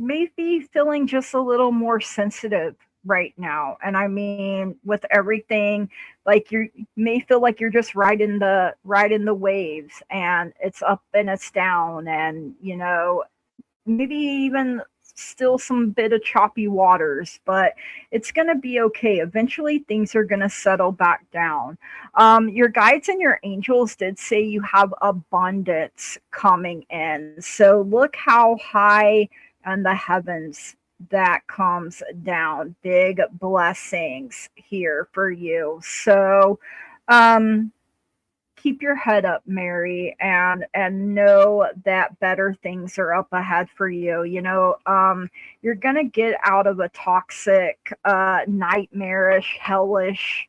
maybe feeling just a little more sensitive right now, and I mean with everything, like you may feel like you're just riding the waves, and it's up and it's down, and maybe even still some bit of choppy waters, but it's going to be okay. Eventually, things are going to settle back down. Your guides and your angels did say you have abundance coming in. So look how high in the heavens that comes down. Big blessings here for you. So, um, keep your head up, Mary, and know that better things are up ahead for you. You're gonna get out of a toxic, nightmarish, hellish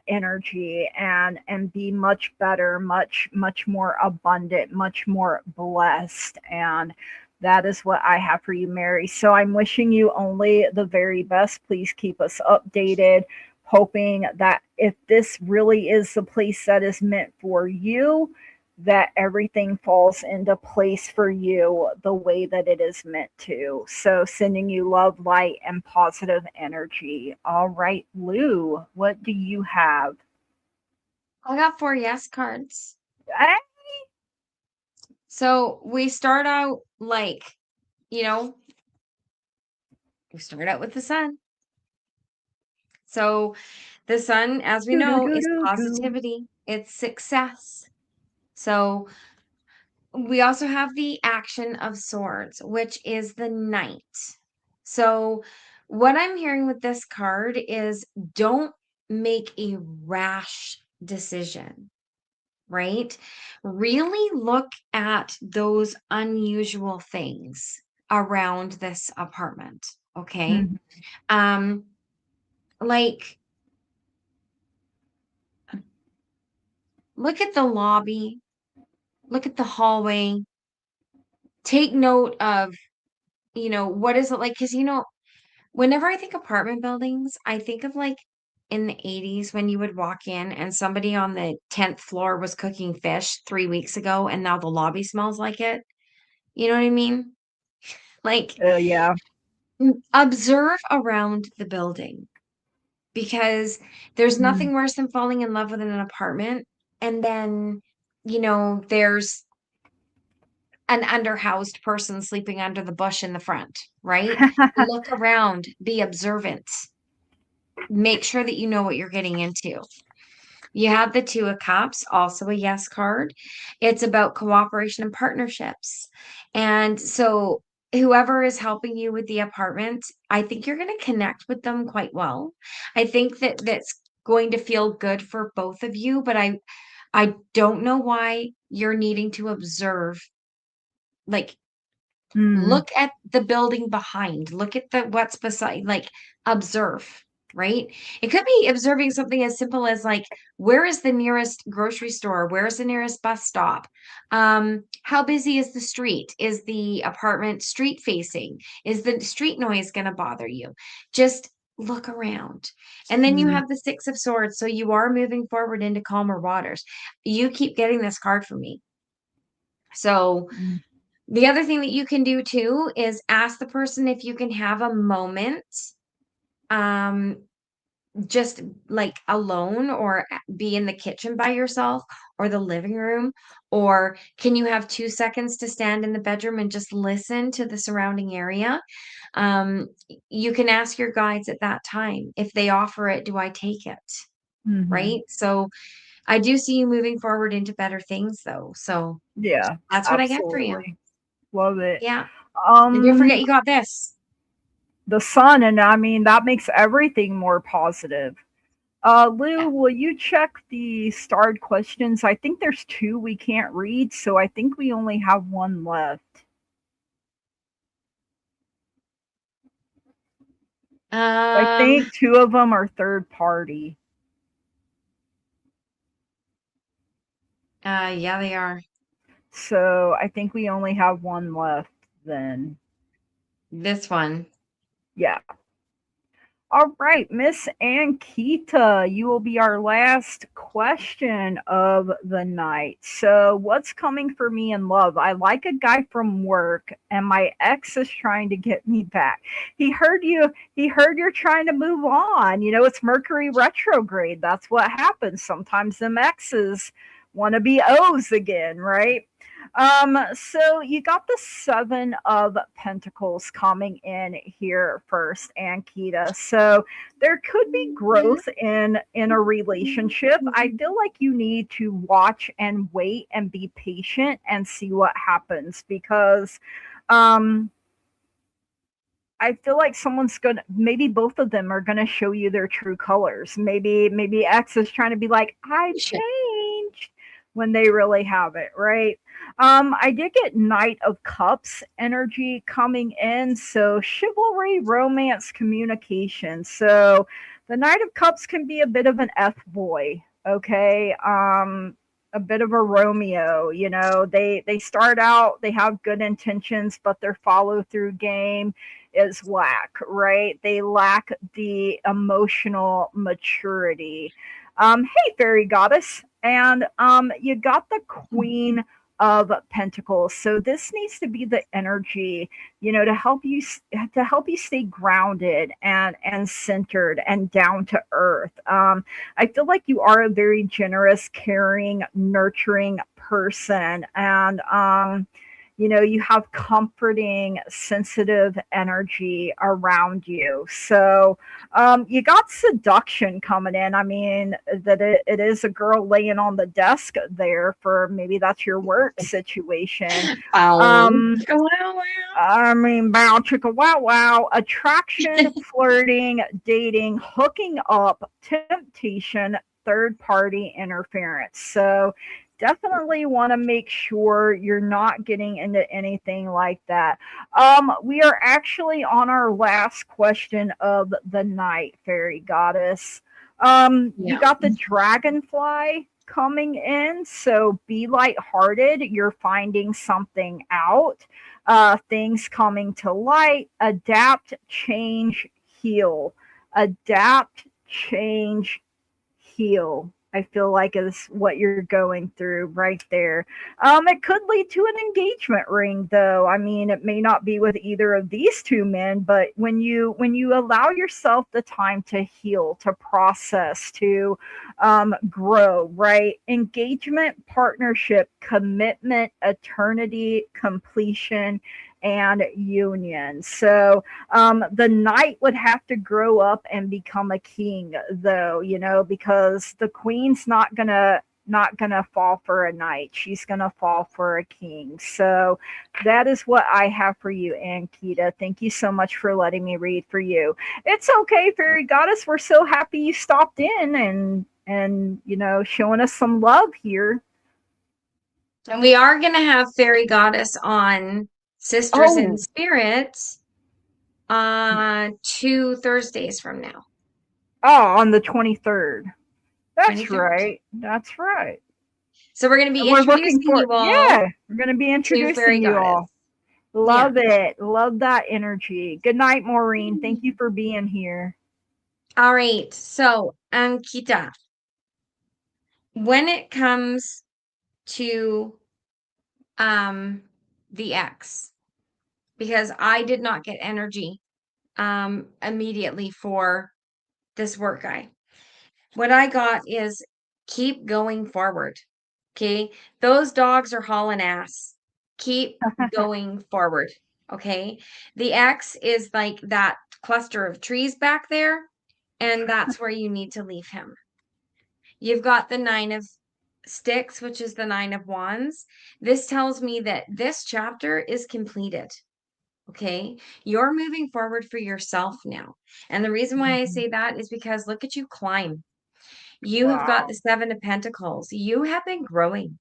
energy, and be much better, much more abundant, much more blessed, and that is what I have for you, Mary. So I'm wishing you only the very best. Please keep us updated, hoping that if this really is the place that is meant for you, that everything falls into place for you the way that it is meant to. So, sending you love, light, and positive energy. All right, Lou, what do you have? I got 4 yes cards. Eh, So we start out like, you know, we start out with the sun. So the sun, as we do, do, know, do, is do, do. positivity, it's success. So we also have the action of swords, which is the knight. So what I'm hearing with this card is don't make a rash decision, right? Really look at those unusual things around this apartment, okay? Mhm. Um like look at the lobby, look at the hallway, take note of, what is it like, cuz whenever I think apartment buildings, I think of like in the 80s when you would walk in and somebody on the 10th floor was cooking fish 3 weeks ago and now the lobby smells like it. You know what I mean? Like, Yeah. observe around the building because there's Mm. nothing worse than falling in love with an apartment and then, there's an underhoused person sleeping under the bush in the front, right? Look around, be observant, make sure that you know what you're getting into. You have the Two of Cups, also a yes card. It's about cooperation and partnerships. And so, whoever is helping you with the apartment, I think you're going to connect with them quite well. I think that that's going to feel good for both of you, but I don't know why you're needing to observe. Like, Mm. look at the building behind, look at the what's beside, like, observe. right? It could be observing something as simple as like, where is the nearest grocery store? Where's the nearest bus stop? How busy is the street? Is the apartment street facing? Is the street noise going to bother you? Just look around. And then you Mm, have the Six of Swords. So you are moving forward into calmer waters. You keep getting this card from me. So mm, the other thing that you can do too is ask the person if you can have a moment, um, just like alone, or be in the kitchen by yourself, or the living room, or can you have 2 seconds to stand in the bedroom and just listen to the surrounding area? You can ask your guides at that time. If they offer it, do I take it? mhm. Right? So I do see you moving forward into better things though. So Yeah, that's what I get for you. absolutely. Love it. Yeah. And don't Um, forget you got this. the sun, and I mean, that makes everything more positive. Lou, Yeah. will you check the starred questions? I think there's two we can't read, so I think we only have one left. I Um, think two of them are third party. yeah, they are. So I think we only have one left then. This one. Yeah. All right, Miss Ankita, you will be our last question of the night. So, what's coming for me in love? I like a guy from work, and my ex is trying to get me back. He heard you. He heard you're trying to move on. You know, it's Mercury retrograde. That's what happens. Sometimes them exes want to be O's again, right? So you got the Seven of Pentacles coming in here first, Ankita. So there could be growth in a relationship. I feel like you need to watch and wait and be patient and see what happens because um I feel like someone's gonna, maybe both of them are gonna show you their true colors. Maybe X is trying to be like, I've Shit. changed when they really haven't, right? I did get Knight of Cups energy coming in. So chivalry, romance, communication. So the Knight of Cups can be a bit of an F boy, okay? A bit of a Romeo, you know, they start out, they have good intentions, but their follow through game is lack, right? They lack the emotional maturity. Hey, fairy goddess, and you got the Queen of Pentacles. So this needs to be the energy, you know, to help you stay grounded and centered and down to earth. I feel like you are a very generous, caring, nurturing person, and you know, you have comforting, sensitive energy around you. So you got seduction coming in. I mean, that it is a girl laying on the desk there for, maybe that's your work situation. Um, Wow. I mean, bow chicka wow wow, attraction, flirting, dating, hooking up, temptation, third party interference. So definitely want to make sure you're not getting into anything like that. We are actually on our last question of the night, fairy goddess. You Yeah. got the dragonfly coming in, so be lighthearted. You're finding something out, things coming to light, adapt, change, heal. Adapt, change, heal. I feel like is what you're going through right there. It could lead to an engagement ring, though. I mean, it may not be with either of these two men, but when you allow yourself the time to heal, to process, to grow, right? Engagement, partnership, commitment, eternity, completion, and union. So the knight would have to grow up and become a king, though, you know, because the queen's not gonna fall for a knight. She's gonna fall for a king. So that is what I have for you, Ankita. Thank you so much for letting me read for you. It's okay, fairy goddess. We're so happy you stopped in and you know, showing us some love here. And we are going to have Fairy Goddess on Sisters in Oh, Spirits 2 Thursdays from now. Oh, on the 23rd. That's 23rd. right. That's right. So we're going to be And we're looking introducing for, you all yeah, we're going to be to introducing Fairy you Goddess. all. Yeah. Love it. Love that energy. Good night, Maureen. Thank you for being here. All right. So, Ankita, when it comes to the X, because I did not get energy immediately for this work guy. What I got is keep going forward. Okay. Those dogs are hauling ass. Keep going forward. Okay. The X is like that cluster of trees back there, and that's where you need to leave him. You've got the 9 of Sticks, which is the 9 of Wands. This tells me that this chapter is completed. Okay. You're moving forward for yourself now. And the reason why I say that is because look at you climb. You have got Wow. the 7 of Pentacles. You have been growing.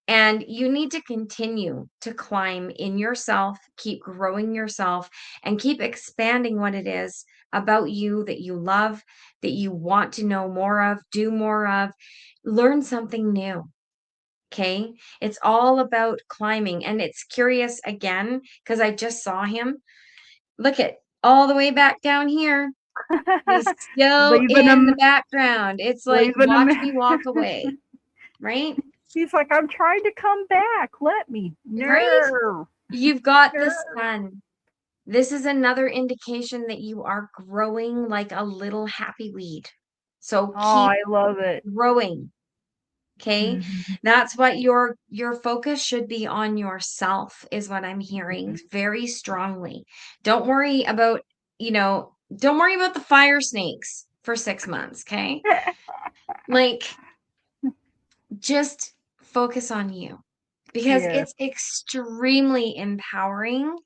And you need to continue to climb in yourself, keep growing yourself, and keep expanding what it is about you that you love, that you want to know more of, do more of, learn something new. Okay. It's all about climbing. And it's curious again, because I just saw him. Look at all the way back down here. He's still leaving in the him, background. It's like, leaving him. watch me walk away. Right? He's like, I'm trying to come back. Let me. Right? No. You've got No. the sun. This is another indication that you are growing like a little happy weed. So Oh, keep I love it. growing. Okay. Mm-hmm. That's what your focus should be on yourself, is what I'm hearing Mm-hmm. very strongly. Don't worry about, don't worry about the fire snakes for 6 months. Okay. Like, just focus on you, because Yeah. it's extremely empowering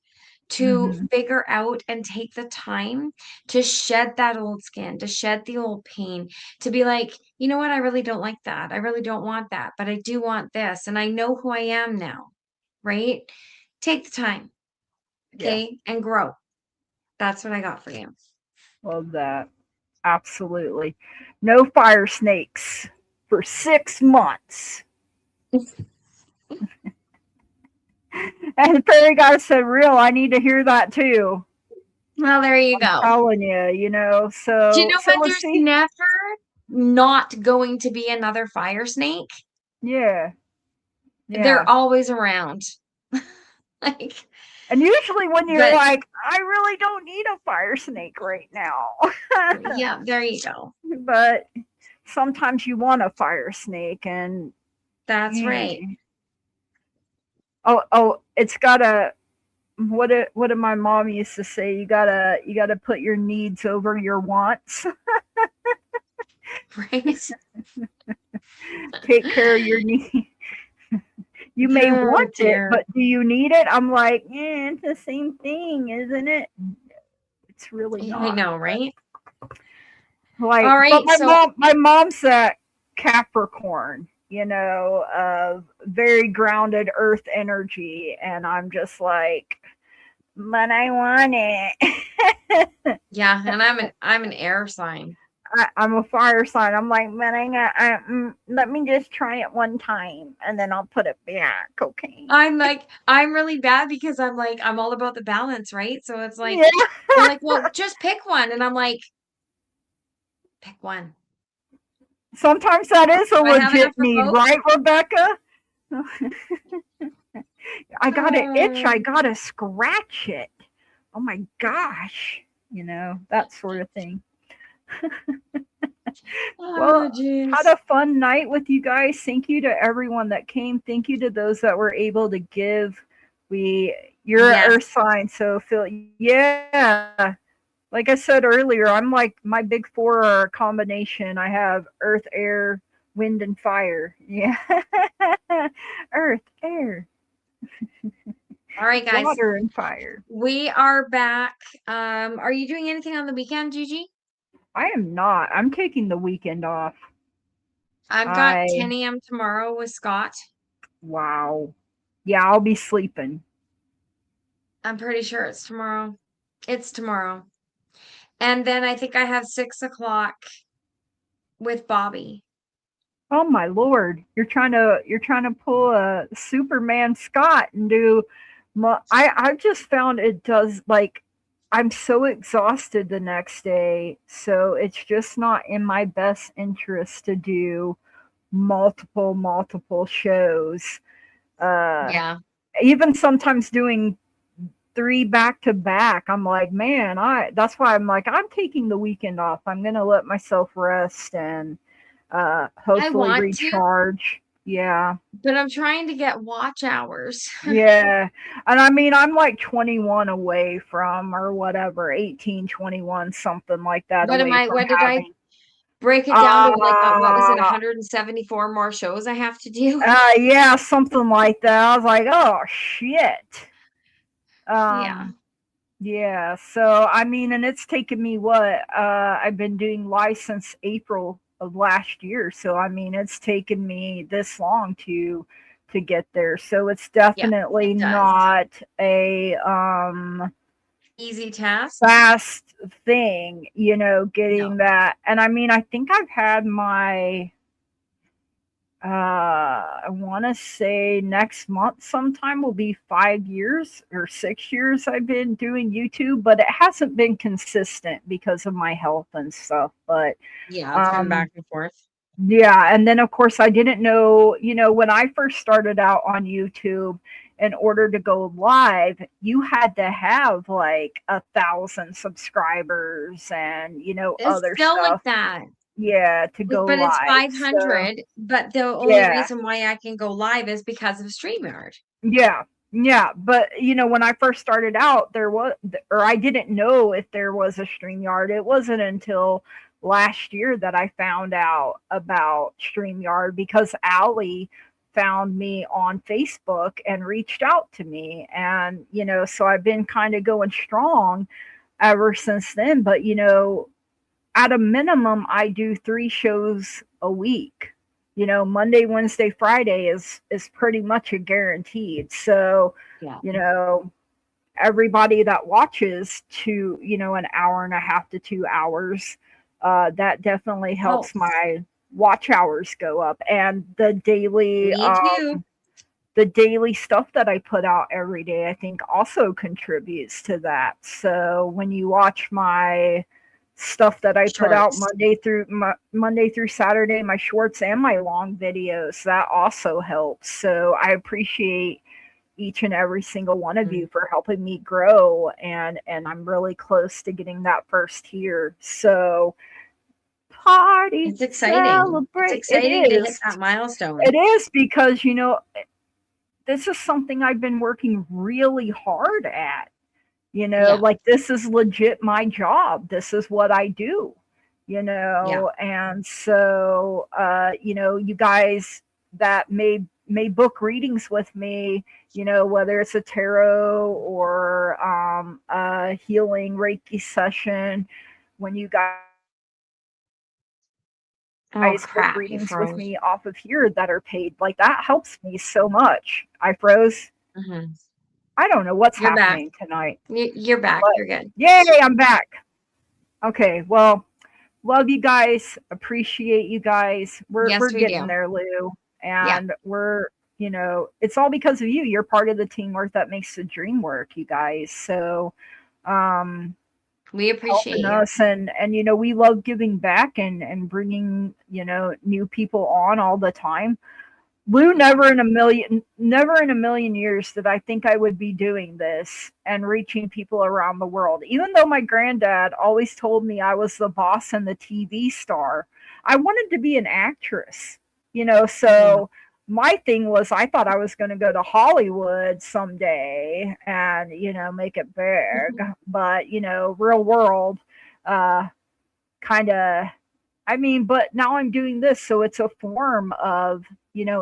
to Mm-hmm. figure out and take the time to shed that old skin, to shed the old pain, to be like, you know what? I really don't like that. I really don't want that, but I do want this. And I know who I am now, right? Take the time, Yeah. okay? And grow. That's what I got for you. Love that. Absolutely. No fire snakes for 6 months. And Fairy Goddess said, real, I need to hear that too. Well, there you go. Telling you, Do you so know so what? we'll There's see. never not going to be another fire snake. Yeah. They're Yeah. always around. Like, And usually when you're but like, I really don't need a fire snake right now. yeah, there you go. But sometimes you want a fire snake and That's right. you, oh, it's got a, what did my mom used to say? You gotta put your needs over your wants. Right? Take care of your needs. You may Oh want it, dear. but do you need it? I'm like, it's the same thing, isn't it? It's really I not. know, right? Like, All but right. So, my mom's a Capricorn, very grounded Earth energy, and I'm just like, but I want it. yeah, and I'm an air sign. I'm a fire sign. I'm like, man, let me just try it one time, and then I'll put it back. Okay. I'm really bad because I'm like, I'm all about the balance, right? So it's like, Yeah. they're like, well, just pick one. And I'm like, pick one. Sometimes that is a Do I have enough legit for need, both? right, Rebecca? I got an itch. I Oh, gotta scratch it. Oh my gosh. That sort of thing. oh, Well, had jeez. a fun night with you guys. Thank you to everyone that came. Thank you to those that were able to give. You're an Yes. earth sign, so feel, yeah. Like I said earlier, I'm like, my big four are a combination. I have earth, air, wind, and fire. Yeah. Earth, air, All right, guys. water, and fire. We are back. Are you doing anything on the weekend, Gigi? I am not. I'm taking the weekend off. I've got I 10 a.m. tomorrow with Scott. Wow. Yeah, I'll be sleeping. I'm pretty sure it's tomorrow. It's tomorrow. And then I think I have 6 o'clock with Bobby. Oh my Lord. You're trying to pull a Superman Scott and do I've just found it does, like, I'm so exhausted the next day, so it's just not in my best interest to do multiple shows. Uh Yeah. Even sometimes doing three back to back, I'm like, man, I that's why I'm like, I'm taking the weekend off. I'm gonna let myself rest and I hopefully want to, recharge. Yeah. but I'm trying to get watch hours. Yeah. And I mean, I'm like 21 away from, or whatever, 18, 21, something like that away from What did I having. break it down to, like, what was it, Uh, 174 more shows I have to do? yeah, something like that. I was like, oh shit. Yeah. Um, yeah. So I mean, and it's taken me what? I've been doing live since April of last year. So I mean, it's taken me this long to get there. So it's Yeah, definitely it does. not a Easy task. fast thing, No. getting that. And I mean, I think I've had my I want to say next month sometime will be 5 years or 6 years I've been doing YouTube, but it hasn't been consistent because of my health and stuff. But Yeah, it's been um, back and forth. yeah, and then of course I didn't know, when I first started out on YouTube, in order to go live, you had to have like 1,000 subscribers and It's other still like stuff. that. Yeah, to go But it's live. So 500, but the only yeah. reason why I can go live is because of StreamYard. Yeah. Yeah, but when I first started out, there was, or I didn't know if there was a StreamYard. It wasn't until last year that I found out about StreamYard because Allie found me on Facebook and reached out to me. And, so I've been kind of going strong ever since then. But, at a minimum, I do 3 shows a week. Monday, Wednesday, Friday is pretty much a guaranteed. So, Yeah. you know, everybody that watches to an hour and a half to 2 hours, that definitely helps Helps. my watch hours go up, and Me too. the daily stuff that I put out every day, I think also contributes to that. So when you watch my stuff that I put out Shorts. Monday through Saturday, my shorts and my long videos, that also helps. So I appreciate each and every single one of you Mm. for helping me grow, and I'm really close to getting that first tier. So party, It's exciting. It's celebrate. It exciting to hit is. that milestone. It is because this is something I've been working really hard at. Yeah. Like, this is legit my job. This is what I do, Yeah. and so, you guys that may book readings with me, whether it's a tarot or a healing Reiki session, when you Oh guys book crap, you readings with froze. me off of here that are paid, like, that helps me so much. I froze. Hmm. I don't know what's You're back. happening tonight, You're back. but You're good. yay, I'm back. Okay, well, love you guys. Appreciate you guys. We're Yes, we getting do. there, Lou, Yeah, and it's all because of you. You're part of the teamwork that makes the dream work, you guys. So, um, we appreciate helping you. us, and we love giving back and bringing new people on all the time. Lou, never in a million years did I think I would be doing this and reaching people around the world. Even though my granddad always told me I was the boss and the TV star, I wanted to be an actress, Mhm. so my thing was I thought I was going to go to Hollywood someday and, make it big. But, real world, uh, kind of, I mean, but now I'm doing this, so it's a form of,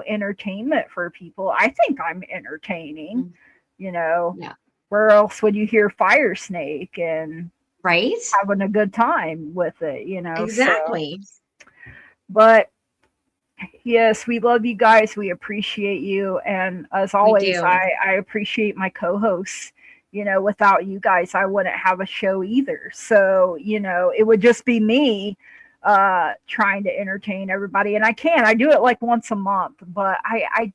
entertainment for people. I think I'm entertaining, Mm. you know. Yeah. Where else would you hear Fire Snake and Right? having a good time with it, So, Exactly. but yes, we love you guys. We appreciate you. And as We always, do. I appreciate my co hosts. without you guys, I wouldn't have a show either. So, it would just be me trying to entertain everybody. And I do it like once a month, but I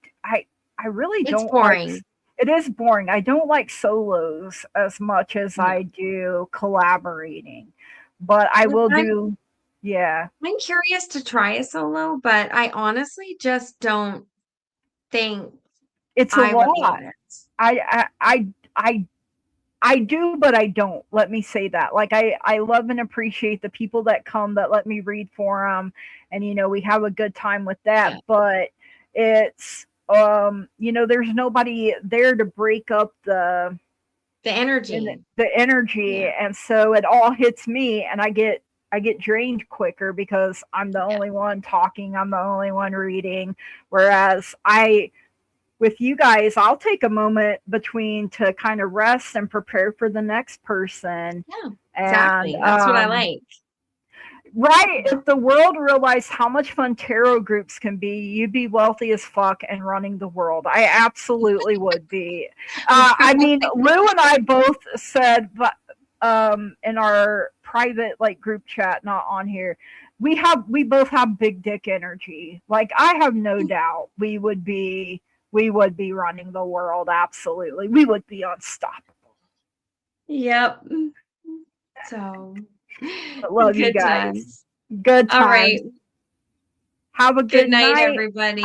really It's don't like, boring. it is boring. I don't like solos as much as No. I do collaborating, but I will do, yeah. I'm curious to try a solo, but I honestly just don't think It's a I would love lot. it. I do, but I don't. Let me say that. Like I love and appreciate the people that come that let me read for them, and we have a good time with that. Yeah. But it's there's nobody there to break up the energy. energy, Yeah. and so it all hits me, and I get drained quicker because I'm the only one talking. I'm the only one reading. Whereas with you guys, I'll take a moment between to kind of rest and prepare for the next person. Yeah, And exactly. That's what I like. right, if the world realized how much fun tarot groups can be, you'd be wealthy as fuck and running the world. I absolutely would be. I mean, Lou and I both said, but in our private like group chat, not on here, we both have big dick energy. Like I have no doubt we would be running the world. Absolutely. We would be unstoppable. Yep. So, I love you good guys. times. Good All times. right. Have a Good good night, night. everybody.